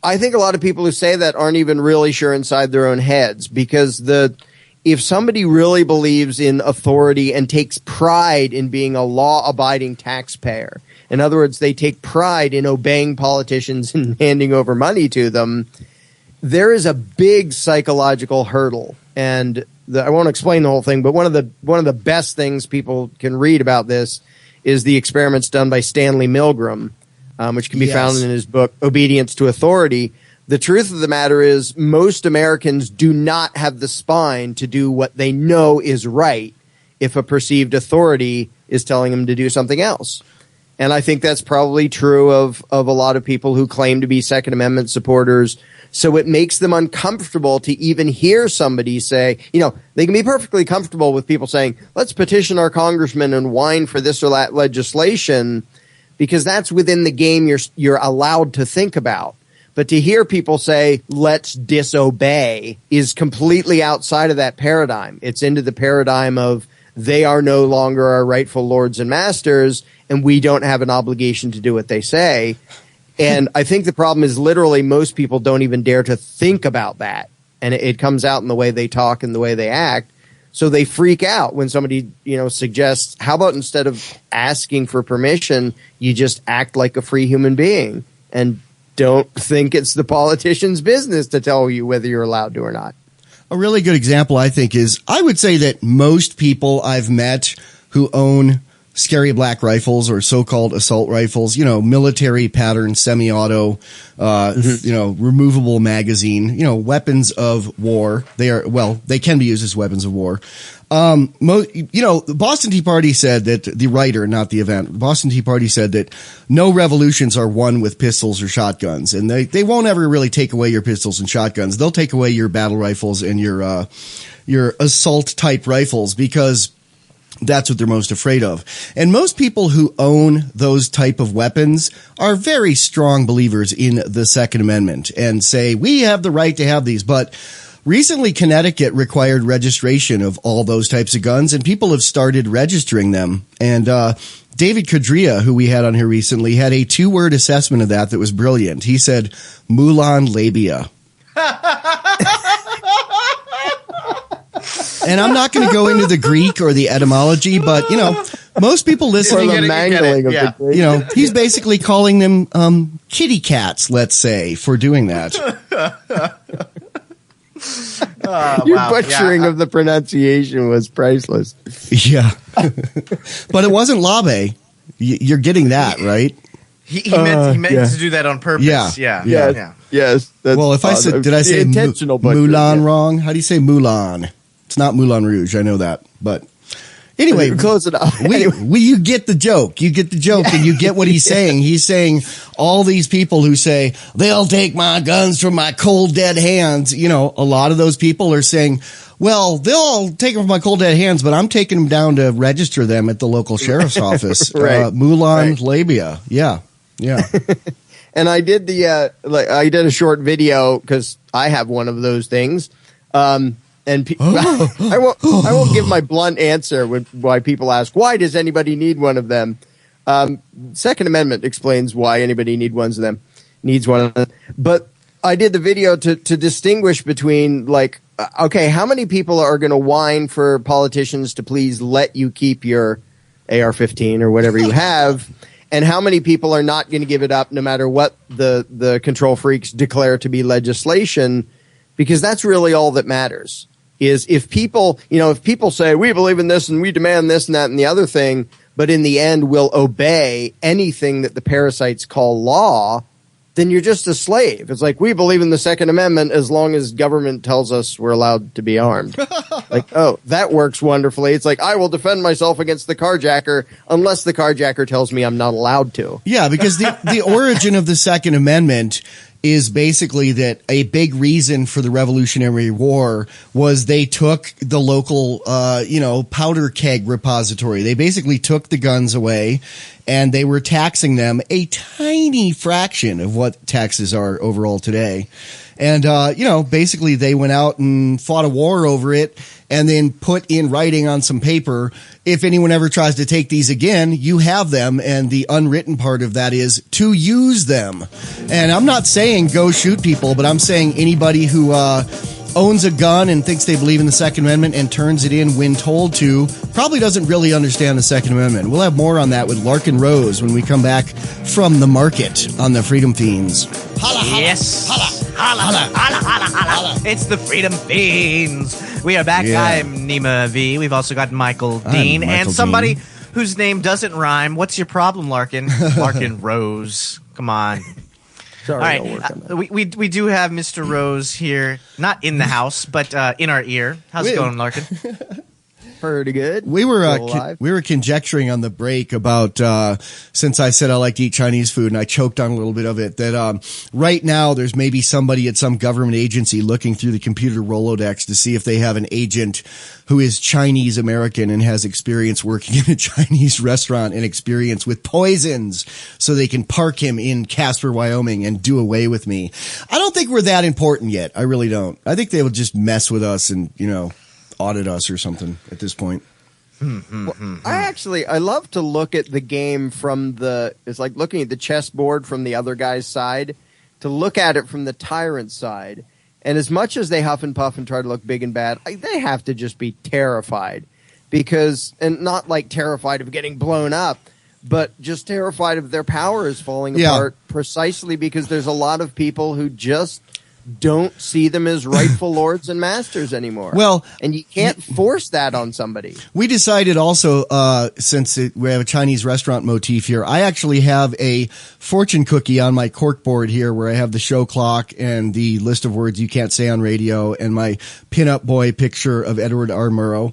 I think a lot of people who say that aren't even really sure inside their own heads, because if somebody really believes in authority and takes pride in being a law-abiding taxpayer, in other words, they take pride in obeying politicians and handing over money to them, there is a big psychological hurdle. And I won't explain the whole thing, but one of the best things people can read about this is the experiments done by Stanley Milgram, which can be found in his book, Obedience to Authority. The truth of the matter is most Americans do not have the spine to do what they know is right if a perceived authority is telling them to do something else. And I think that's probably true of a lot of people who claim to be Second Amendment supporters. So it makes them uncomfortable to even hear somebody say, they can be perfectly comfortable with people saying, let's petition our congressman and whine for this or that legislation, because that's within the game you're allowed to think about. But to hear people say, let's disobey, is completely outside of that paradigm. It's into the paradigm of they are no longer our rightful lords and masters, and we don't have an obligation to do what they say. And I think the problem is literally most people don't even dare to think about that. And it comes out in the way they talk and the way they act. So they freak out when somebody, suggests, how about instead of asking for permission, you just act like a free human being and don't think it's the politician's business to tell you whether you're allowed to or not. A really good example, I think, is I would say that most people I've met who own scary black rifles or so-called assault rifles, military pattern, semi-auto, removable magazine, weapons of war. They can be used as weapons of war. The Boston Tea Party said that the writer, not the event, the Boston Tea Party said that no revolutions are won with pistols or shotguns, and they won't ever really take away your pistols and shotguns. They'll take away your battle rifles and your assault type rifles, because that's what they're most afraid of. And most people who own those type of weapons are very strong believers in the Second Amendment and say, we have the right to have these. But recently, Connecticut required registration of all those types of guns, and people have started registering them. And David Kadria, who we had on here recently, had a 2-word assessment of that was brilliant. He said, Mulan labia. And I'm not going to go into the Greek or the etymology, but, most people listening, he's basically calling them kitty cats, let's say, for doing that. Your butchering of the pronunciation was priceless. Yeah. But it wasn't labe. You're getting that, right? He meant to do that on purpose. Yeah. Yes. Well, if I said, did I say intentional Mulan wrong? How do you say Mulan? It's not Moulin Rouge. I know that. But anyway, close enough. You get the joke. You get the joke, and you get what he's saying. He's saying all these people who say, they'll take my guns from my cold, dead hands. A lot of those people are saying, well, they'll all take them from my cold, dead hands, but I'm taking them down to register them at the local sheriff's office. Right. Mulan labia. Yeah. And I did I did a short video because I have one of those things. And I won't give my blunt answer why people ask, why does anybody need one of them? Second Amendment explains why anybody needs one of them. But I did the video to distinguish between, okay, how many people are going to whine for politicians to please let you keep your AR-15 or whatever you have, and how many people are not going to give it up no matter what the control freaks declare to be legislation, because that's really all that matters. Is if people say, we believe in this and we demand this and that and the other thing, but in the end will obey anything that the parasites call law, then you're just a slave. It's like, we believe in the Second Amendment as long as government tells us we're allowed to be armed. Oh, that works wonderfully. It's like, I will defend myself against the carjacker unless the carjacker tells me I'm not allowed to. Yeah, because the origin of the Second Amendment is basically that a big reason for the Revolutionary War was they took the local, powder keg repository. They basically took the guns away, and they were taxing them a tiny fraction of what taxes are overall today. And, basically they went out and fought a war over it and then put in writing on some paper, if anyone ever tries to take these again, you have them. And the unwritten part of that is to use them. And I'm not saying go shoot people, but I'm saying anybody who owns a gun and thinks they believe in the Second Amendment and turns it in when told to probably doesn't really understand the Second Amendment. We'll have more on that with Larken Rose when we come back from the market on the Freedom Feens. Holla, holla, yes. Holla, holla, holla, holla, holla, holla. It's the Freedom Feens. We are back. Yeah. I'm Neema V. We've also got Michael Dean and somebody whose name doesn't rhyme. What's your problem, Larken? Larken Rose. Come on. Sorry, all right, we do have Mr. Rose here, not in the house, but in our ear. How's it going, Larken? Pretty good. We were conjecturing on the break about since I said I like to eat Chinese food and I choked on a little bit of it, that right now there's maybe somebody at some government agency looking through the computer Rolodex to see if they have an agent who is Chinese American and has experience working in a Chinese restaurant and experience with poisons, so they can park him in Casper, Wyoming and do away with me. I don't think we're that important yet. I really don't. I think they will just mess with us and, audit us or something at this point. Well, I love to look at the game it's like looking at the chessboard from the other guy's side, to look at it from the tyrant's side. And as much as they huff and puff and try to look big and bad, they have to just be terrified and not like terrified of getting blown up, but just terrified of their power is falling apart, precisely because there's a lot of people who just don't see them as rightful lords and masters anymore. Well, and you can't force that on somebody. We decided also, since we have a Chinese restaurant motif here, I actually have a fortune cookie on my corkboard here where I have the show clock and the list of words you can't say on radio and my pinup boy picture of Edward R. Murrow.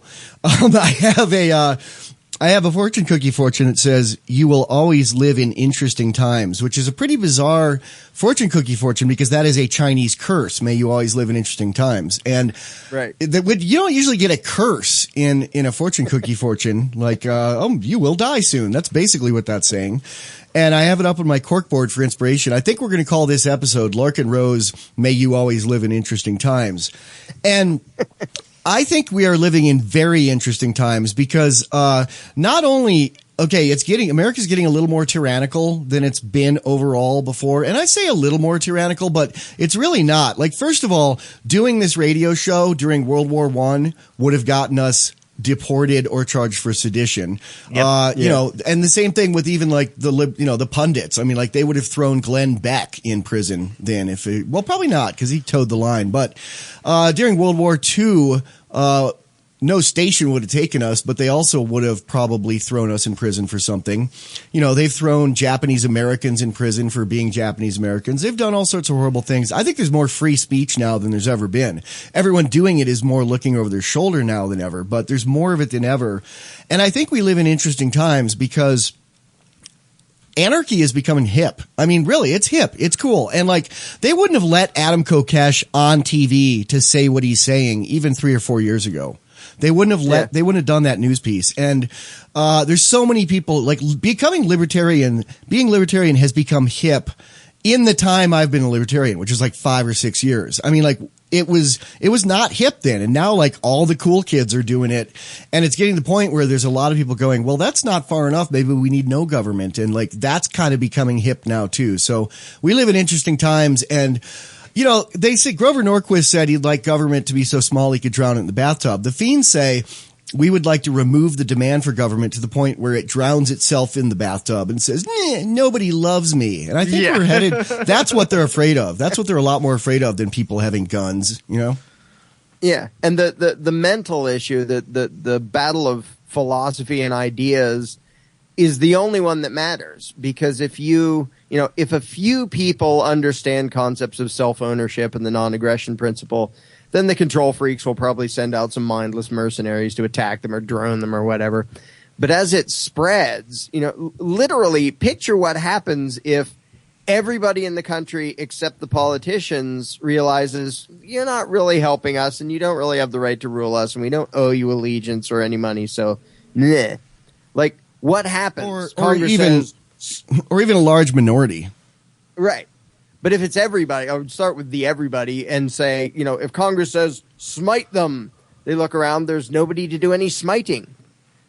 I have a fortune cookie fortune that says, "You will always live in interesting times," which is a pretty bizarre fortune cookie fortune because that is a Chinese curse. May you always live in interesting times. And right. You don't usually get a curse in a fortune cookie fortune, like, you will die soon. That's basically what that's saying. And I have it up on my corkboard for inspiration. I think we're going to call this episode Larken Rose, May You Always Live in Interesting Times. And I think we are living in very interesting times because not only America's getting a little more tyrannical than it's been overall before. And I say a little more tyrannical, but it's really not. Like, first of all, doing this radio show during World War I would have gotten us deported or charged for sedition. Yep. And the same thing with even like the pundits. I mean, like, they would have thrown Glenn Beck in prison then probably not, because he towed the line. But during World War II, no station would have taken us, but they also would have probably thrown us in prison for something. They've thrown Japanese Americans in prison for being Japanese Americans. They've done all sorts of horrible things. I think there's more free speech now than there's ever been. Everyone doing it is more looking over their shoulder now than ever, but there's more of it than ever. And I think we live in interesting times because anarchy is becoming hip. I mean, really, it's hip. It's cool. And like, they wouldn't have let Adam Kokesh on TV to say what he's saying even 3 or 4 years ago. They wouldn't have done that news piece. And there's so many people, like, being libertarian has become hip in the time I've been a libertarian, which is like 5 or 6 years. I mean, like, it was not hip then. And now, like, all the cool kids are doing it. And it's getting to the point where there's a lot of people going, well, that's not far enough. Maybe we need no government. And like, that's kind of becoming hip now too. So we live in interesting times. And they say Grover Norquist said he'd like government to be so small he could drown it in the bathtub. The Feens say we would like to remove the demand for government to the point where it drowns itself in the bathtub and says, nobody loves me. And I think we're headed, that's what they're afraid of. That's what they're a lot more afraid of than people having guns, Yeah. And the mental issue, the battle of philosophy and ideas is the only one that matters, because if if a few people understand concepts of self-ownership and the non-aggression principle, then the control freaks will probably send out some mindless mercenaries to attack them or drone them or whatever. But as it spreads, literally picture what happens if everybody in the country except the politicians realizes you're not really helping us and you don't really have the right to rule us and we don't owe you allegiance or any money. So, like, what happens? Or even a large minority. Right. But if it's everybody, I would start with the everybody and say, if Congress says smite them, they look around, there's nobody to do any smiting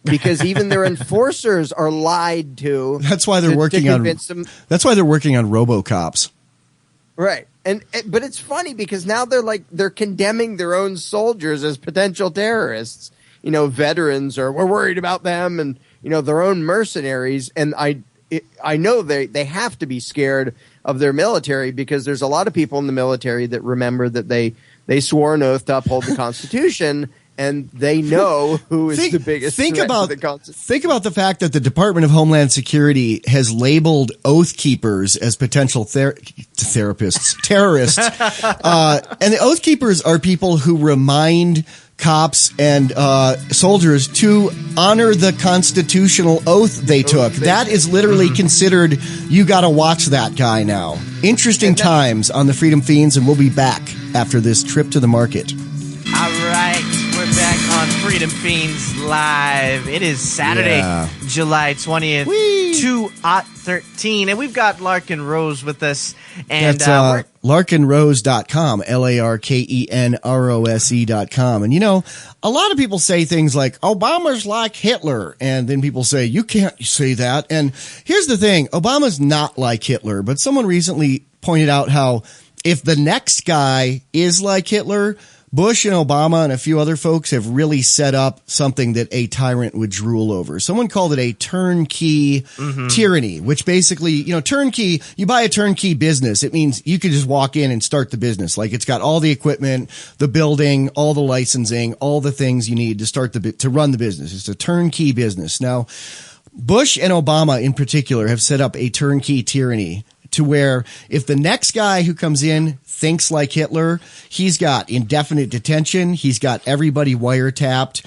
because even their enforcers are lied to. That's why they're working on RoboCops. Right. But it's funny because now they're condemning their own soldiers as potential terrorists. Veterans we're worried about them and their own mercenaries, and I know they have to be scared of their military because there's a lot of people in the military that remember that they swore an oath to uphold the Constitution, and they know who is the biggest threat to the Constitution. Think about the fact that the Department of Homeland Security has labeled oath keepers as potential terrorists. And the oath keepers are people who remind cops and soldiers to honor the constitutional oath they took. That is literally considered, you got to watch that guy now. Interesting times on the Freedom Feens, and we'll be back after this trip to the market. All right, we're back on Freedom Feens Live. It is Saturday, July 20th, 2013, and we've got Larken Rose with us. And that's LarkenRose.com, LarkenRose.com. And, you know, a lot of people say things like, Obama's like Hitler, and then people say, you can't say that. And here's the thing, Obama's not like Hitler, but someone recently pointed out how if the next guy is like Hitler, Bush and Obama and a few other folks have really set up something that a tyrant would drool over. Someone called it a turnkey tyranny, which basically, you know, turnkey, you buy a turnkey business. It means you could just walk in and start the business. Like it's got all the equipment, the building, all the licensing, all the things you need to start to run the business. It's a turnkey business. Now, Bush and Obama in particular have set up a turnkey tyranny to where if the next guy who comes in thinks like Hitler, he's got indefinite detention. He's got everybody wiretapped.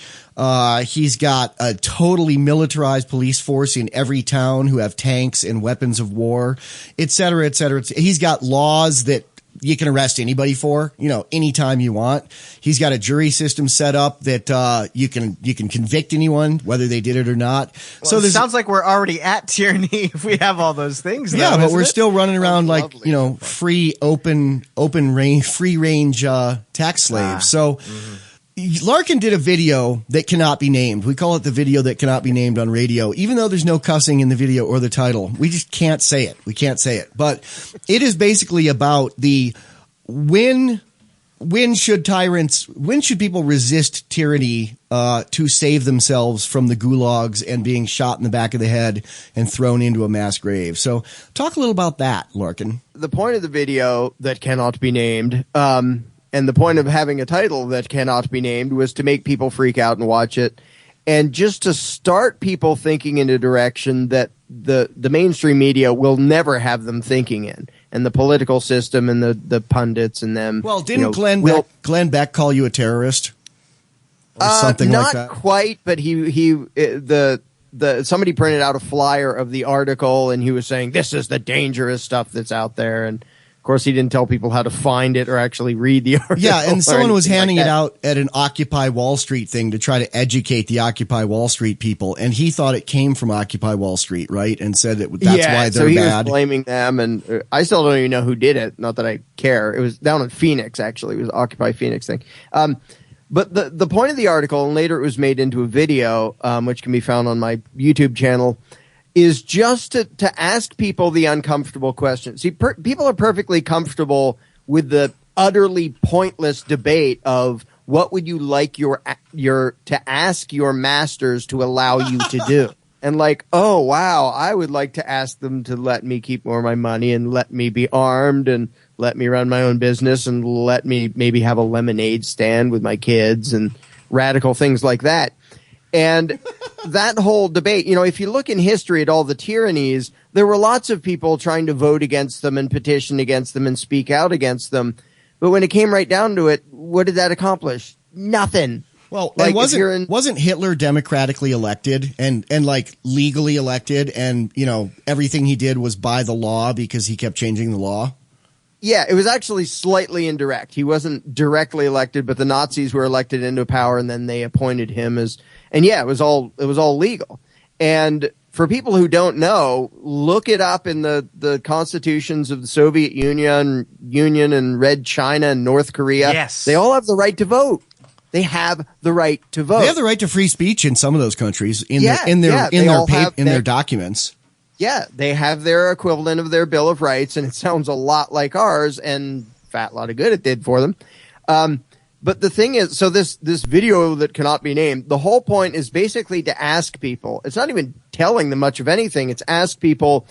He's got a totally militarized police force in every town who have tanks and weapons of war, et cetera, et cetera. He's got laws that you can arrest anybody for, you know, anytime you want. He's got a jury system set up that you can convict anyone, whether they did it or not. Well, so it sounds like we're already at tyranny if we have all those things. Yeah, but we're still running around like, lovely. you know, free range tax slaves. So Larken did a video that cannot be named. We call it the video that cannot be named on radio, even though there's no cussing in the video or the title. We just can't say it. We can't say it. But it is basically about the when should people resist tyranny to save themselves from the gulags and being shot in the back of the head and thrown into a mass grave. So talk a little about that, Larken. The point of the video that cannot be named, and the point of having a title that cannot be named, was to make people freak out and watch it, and just to start people thinking in a direction that the mainstream media will never have them thinking in, and the political system and the pundits and them. Well, didn't Glenn Beck call you a terrorist or something like that? Not quite, but somebody printed out a flyer of the article, and he was saying this is the dangerous stuff that's out there, and of course, he didn't tell people how to find it or actually read the article. Yeah, and someone was handing it out at an Occupy Wall Street thing to try to educate the Occupy Wall Street people, and he thought it came from Occupy Wall Street, right? And said that's why they're so he bad. Was blaming them, and I still don't even know who did it. Not that I care. It was down in Phoenix, actually. It was Occupy Phoenix thing. But the point of the article, and later it was made into a video, which can be found on my YouTube channel, is just to ask people the uncomfortable questions. See, people are perfectly comfortable with the utterly pointless debate of what would you like to ask your masters to allow you to do. And like, oh, wow, I would like to ask them to let me keep more of my money and let me be armed and let me run my own business and let me maybe have a lemonade stand with my kids and radical things like that. And that whole debate, you know, if you look in history at all the tyrannies, there were lots of people trying to vote against them and petition against them and speak out against them. But when it came right down to it, what did that accomplish? Nothing. Well, like, wasn't Hitler democratically elected and like legally elected, and, you know, everything he did was by the law because he kept changing the law? Yeah, it was actually slightly indirect. He wasn't directly elected, but the Nazis were elected into power, and then they appointed him as. And yeah, it was all legal. And for people who don't know, look it up in the constitutions of the Soviet Union and Red China and North Korea. Yes, they all have the right to vote. They have the right to vote. They have the right to free speech in some of those countries in their documents. Yeah, they have their equivalent of their Bill of Rights, and it sounds a lot like ours, and fat lot of good it did for them. But the thing is, so this video that cannot be named, the whole point is basically to ask people. It's not even telling them much of anything. It's ask people,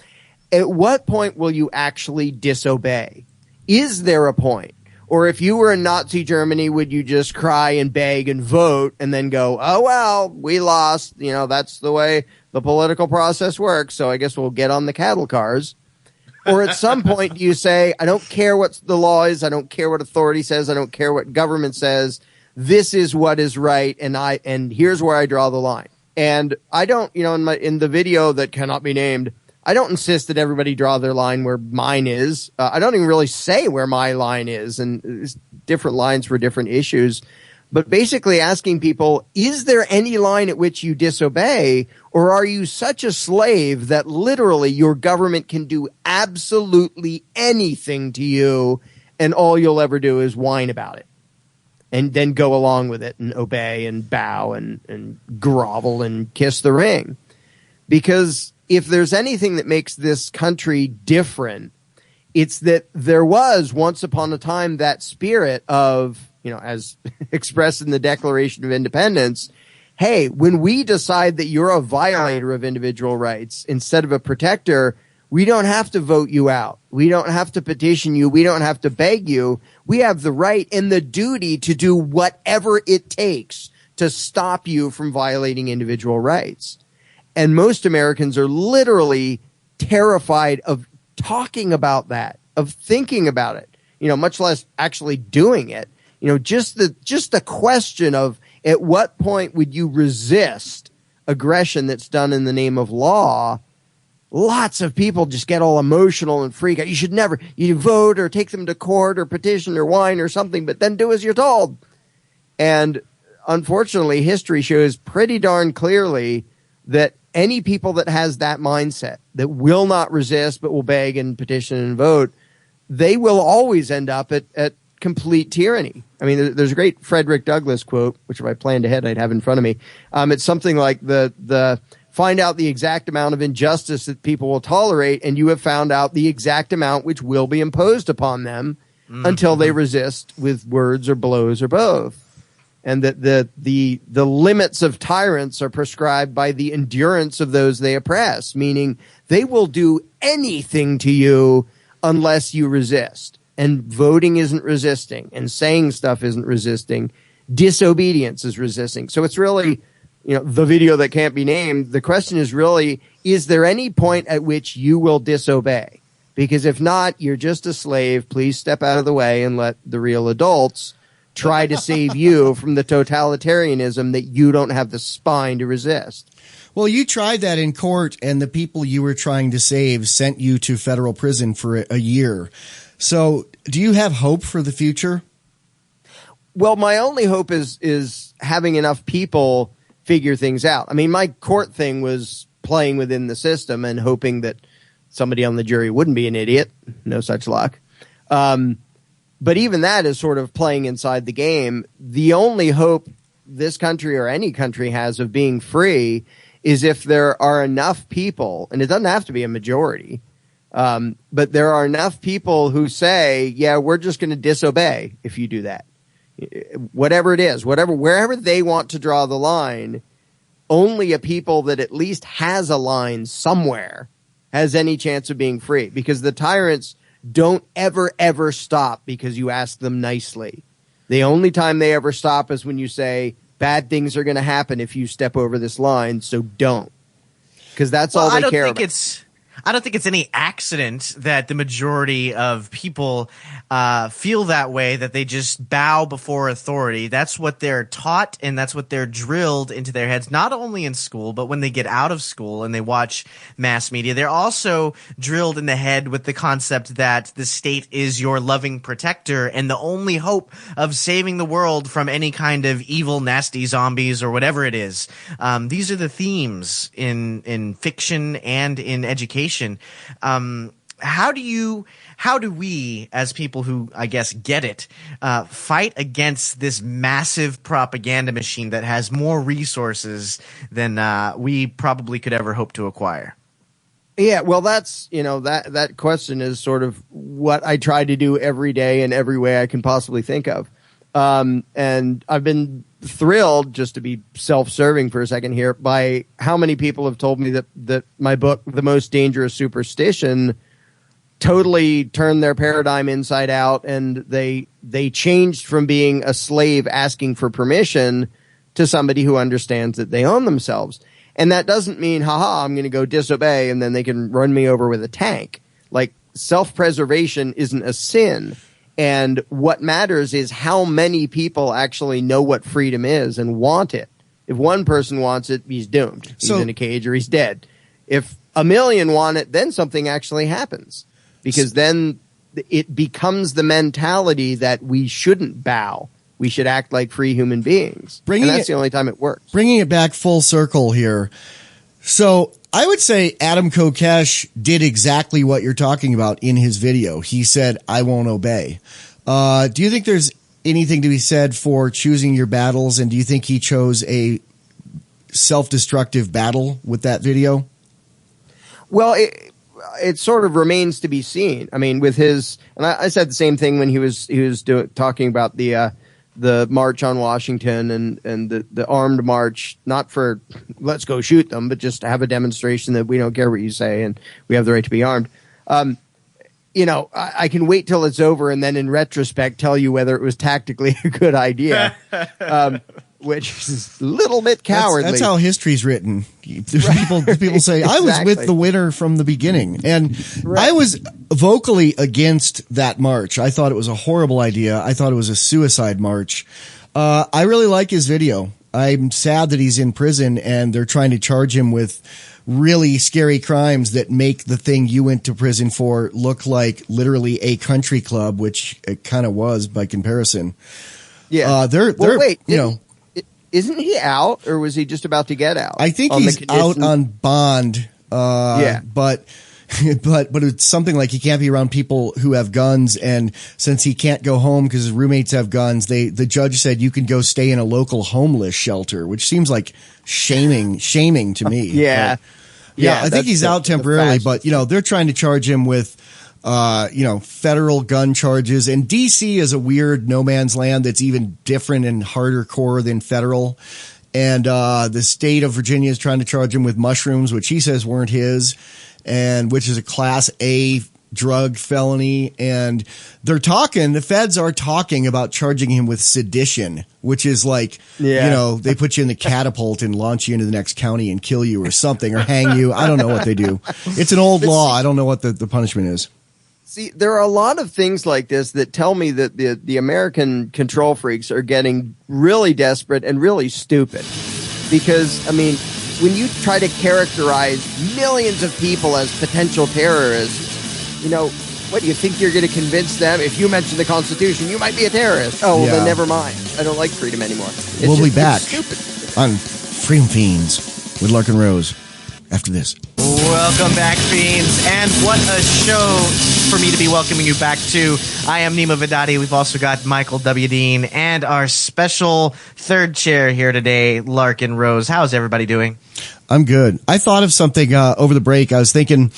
at what point will you actually disobey? Is there a point? Or if you were in Nazi Germany, would you just cry and beg and vote and then go, oh, well, we lost. You know, that's the way the political process works. So I guess we'll get on the cattle cars. Or at some point, do you say, I don't care what the law is. I don't care what authority says. I don't care what government says. this is what is right, and here's where I draw the line. And I don't, in the video that cannot be named, I don't insist that everybody draw their line where mine is. I don't even really say where my line is, and it's different lines for different issues. But basically asking people, is there any line at which you disobey, or are you such a slave that literally your government can do absolutely anything to you, and all you'll ever do is whine about it? And then go along with it and obey and bow and grovel and kiss the ring. Because if there's anything that makes this country different, it's that there was once upon a time that spirit of, as expressed in the Declaration of Independence, hey, when we decide that you're a violator of individual rights instead of a protector, we don't have to vote you out. We don't have to petition you. We don't have to beg you. We have the right and the duty to do whatever it takes to stop you from violating individual rights. And most Americans are literally terrified of talking about that, of thinking about it, much less actually doing it. Just the question of at what point would you resist aggression that's done in the name of law? Lots of people just get all emotional and freak out. You vote or take them to court or petition or whine or something, but then do as you're told. And unfortunately, history shows pretty darn clearly that any people that has that mindset, that will not resist but will beg and petition and vote, they will always end up at complete tyranny. I mean, there's a great Frederick Douglass quote, which if I planned ahead, I'd have in front of me. It's something like the find out the exact amount of injustice that people will tolerate, and you have found out the exact amount which will be imposed upon them until they resist with words or blows or both. And that the limits of tyrants are prescribed by the endurance of those they oppress, meaning they will do anything to you unless you resist. And voting isn't resisting, and saying stuff isn't resisting. Disobedience is resisting. So it's really, the video that can't be named. The question is really, is there any point at which you will disobey? Because if not, you're just a slave. Please step out of the way and let the real adults try to save you from the totalitarianism that you don't have the spine to resist. Well, you tried that in court, and the people you were trying to save sent you to federal prison for a year. So do you have hope for the future? Well, my only hope is having enough people figure things out. I mean, my court thing was playing within the system and hoping that somebody on the jury wouldn't be an idiot. No such luck. But even that is sort of playing inside the game. The only hope this country or any country has of being free is if there are enough people, and it doesn't have to be a majority, but there are enough people who say, yeah, we're just going to disobey if you do that. Whatever it is, wherever they want to draw the line, only a people that at least has a line somewhere has any chance of being free, because the tyrants don't ever stop because you ask them nicely. The only time they ever stop is when you say, bad things are going to happen if you step over this line, so don't. Because that's all they care about. I don't think it's any accident that the majority of people feel that way, that they just bow before authority. That's what they're taught, and that's what they're drilled into their heads, not only in school, but when they get out of school and they watch mass media. They're also drilled in the head with the concept that the state is your loving protector and the only hope of saving the world from any kind of evil, nasty zombies or whatever it is. These are the themes in fiction and in education. How do we, as people who, I guess, get it, fight against this massive propaganda machine that has more resources than we probably could ever hope to acquire? Yeah, well, that's, that question is sort of what I try to do every day in every way I can possibly think of. And I've been thrilled, just to be self-serving for a second here, by how many people have told me that my book, The Most Dangerous Superstition, totally turned their paradigm inside out, and they changed from being a slave asking for permission to somebody who understands that they own themselves. And that doesn't mean, haha, I'm going to go disobey and then they can run me over with a tank. Like, self-preservation isn't a sin. And what matters is how many people actually know what freedom is and want it. If one person wants it, he's doomed. He's in a cage or he's dead. If a million want it, then something actually happens, because then it becomes the mentality that we shouldn't bow. We should act like free human beings. And that's the only time it works. Bringing it back full circle here. So I would say Adam Kokesh did exactly what you're talking about in his video. He said, I won't obey. Do you think there's anything to be said for choosing your battles? And do you think he chose a self-destructive battle with that video? Well, it sort of remains to be seen. I mean, with his, and I said the same thing when he was talking about the march on Washington and the armed march, not for let's go shoot them, but just to have a demonstration that we don't care what you say and we have the right to be armed. I can wait till it's over and then in retrospect tell you whether it was tactically a good idea, which is a little bit cowardly. That's how history's written. People say, I was with the winner from the beginning. And I was vocally against that march. I thought it was a horrible idea. I thought it was a suicide march. I really like his video. I'm sad that he's in prison and they're trying to charge him with really scary crimes that make the thing you went to prison for look like literally a country club, which it kind of was by comparison. Yeah. Wait, isn't he out, or was he just about to get out? I think he's out on bond. But it's something like he can't be around people who have guns, and since he can't go home because his roommates have guns, the judge said you can go stay in a local homeless shelter, which seems like shaming to me. Yeah. I think he's out temporarily, but they're trying to charge him with federal gun charges, and DC is a weird no man's land that's even different and harder core than federal. And the state of Virginia is trying to charge him with mushrooms, which he says weren't his, and which is a class A drug felony. And the feds are talking about charging him with sedition, which is like, they put you in the catapult and launch you into the next county and kill you or something, or hang you. I don't know what they do. It's an old law. I don't know what the punishment is. See, there are a lot of things like this that tell me that the American control freaks are getting really desperate and really stupid. Because, I mean, when you try to characterize millions of people as potential terrorists, what do you think you're going to convince them? If you mention the Constitution, you might be a terrorist. Oh, well, then never mind. I don't like freedom anymore. We'll be back on Freedom Feens with Larken Rose after this. Welcome back, Fiends, and what a show for me to be welcoming you back to. I am Neema Vedadi. We've also got Michael W. Dean and our special third chair here today, Larken Rose. How's everybody doing? I'm good. I thought of something over the break. I was thinking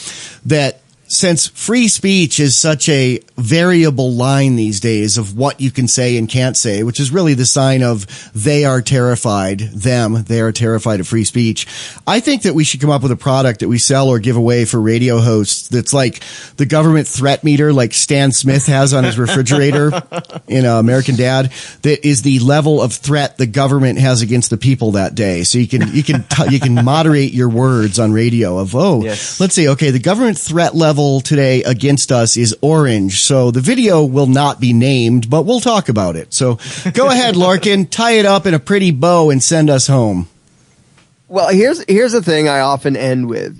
that since free speech is such a variable line these days of what you can say and can't say, which is really the sign of they are terrified of free speech, I think that we should come up with a product that we sell or give away for radio hosts that's like the government threat meter, like Stan Smith has on his refrigerator in American Dad, that is the level of threat the government has against the people that day. So you can moderate your words on radio of, let's say, okay, the government threat level today against us is orange, so the video will not be named, but we'll talk about it. So go ahead, Larken, tie it up in a pretty bow and send us home. Well, here's the thing I often end with.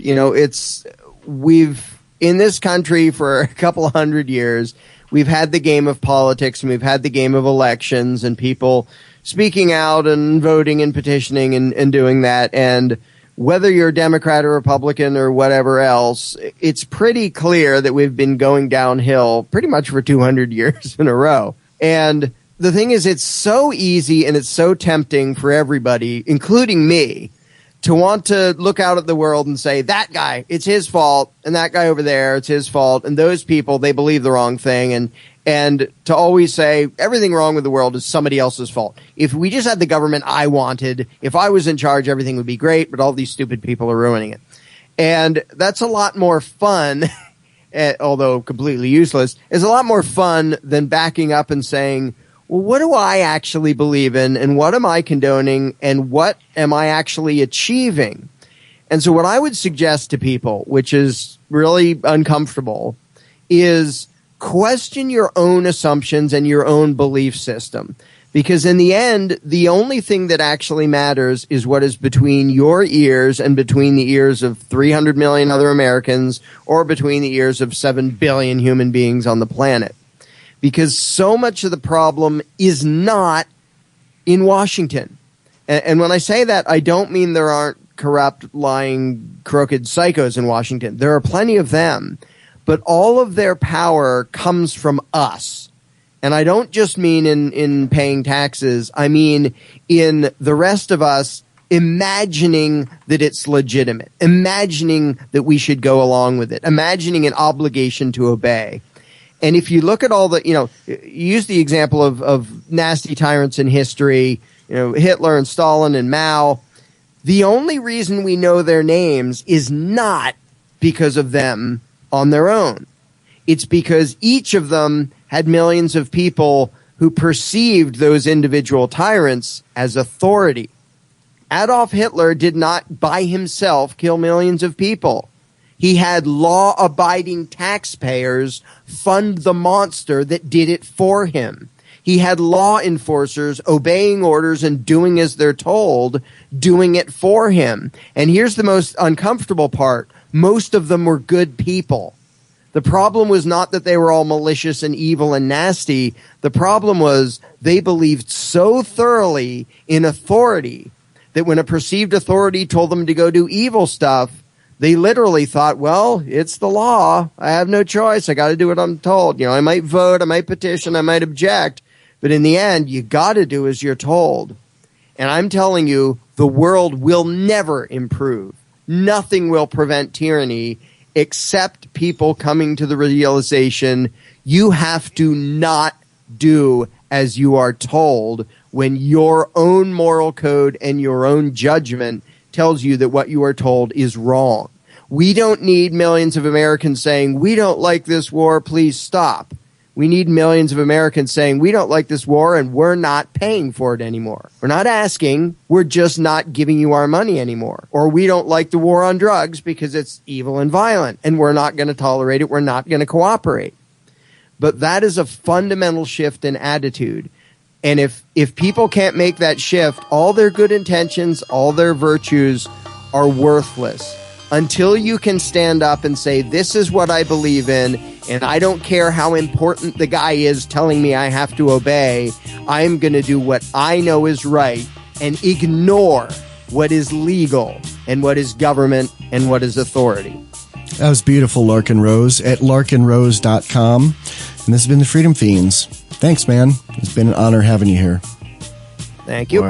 We've in this country for a couple of 100 years, we've had the game of politics and we've had the game of elections and people speaking out and voting and petitioning and doing that. And whether you're Democrat or Republican or whatever else, it's pretty clear that we've been going downhill pretty much for 200 years in a row. And the thing is, it's so easy and it's so tempting for everybody, including me, to want to look out at the world and say, that guy, it's his fault, and that guy over there, it's his fault, and those people, they believe the wrong thing, and to always say everything wrong with the world is somebody else's fault. If we just had the government I wanted, if I was in charge, everything would be great, but all these stupid people are ruining it. And that's a lot more fun, although completely useless, is a lot more fun than backing up and saying, well, what do I actually believe in, and what am I condoning, and what am I actually achieving? And so what I would suggest to people, which is really uncomfortable, is question your own assumptions and your own belief system. Because in the end, the only thing that actually matters is what is between your ears and between the ears of 300 million other Americans, or between the ears of 7 billion human beings on the planet. Because so much of the problem is not in Washington. And when I say that, I don't mean there aren't corrupt, lying, crooked psychos in Washington. There are plenty of them. But all of their power comes from us. And I don't just mean in paying taxes. I mean in the rest of us imagining that it's legitimate, imagining that we should go along with it, imagining an obligation to obey. And if you look at all the, you use the example of nasty tyrants in history, Hitler and Stalin and Mao. The only reason we know their names is not because of them on their own. It's because each of them had millions of people who perceived those individual tyrants as authority. Adolf Hitler did not by himself kill millions of people. He had law-abiding taxpayers fund the monster that did it for him. He had law enforcers obeying orders and doing as they're told, doing it for him. And here's the most uncomfortable part. Most of them were good people. The problem was not that they were all malicious and evil and nasty. The problem was they believed so thoroughly in authority that when a perceived authority told them to go do evil stuff, they literally thought, well, it's the law. I have no choice. I got to do what I'm told. I might vote, I might petition, I might object. But in the end, you got to do as you're told. And I'm telling you, the world will never improve. Nothing will prevent tyranny except people coming to the realization you have to not do as you are told when your own moral code and your own judgment tells you that what you are told is wrong. We don't need millions of Americans saying, we don't like this war, please stop. We need millions of Americans saying, we don't like this war and we're not paying for it anymore. We're not asking, we're just not giving you our money anymore. Or we don't like the war on drugs because it's evil and violent and we're not going to tolerate it, we're not going to cooperate. But that is a fundamental shift in attitude. And if people can't make that shift, all their good intentions, all their virtues are worthless. Until you can stand up and say, this is what I believe in, and I don't care how important the guy is telling me I have to obey, I'm going to do what I know is right and ignore what is legal and what is government and what is authority. That was beautiful, Larken Rose, at larkenrose.com. And this has been the Freedom Feens. Thanks, man. It's been an honor having you here. Thank you.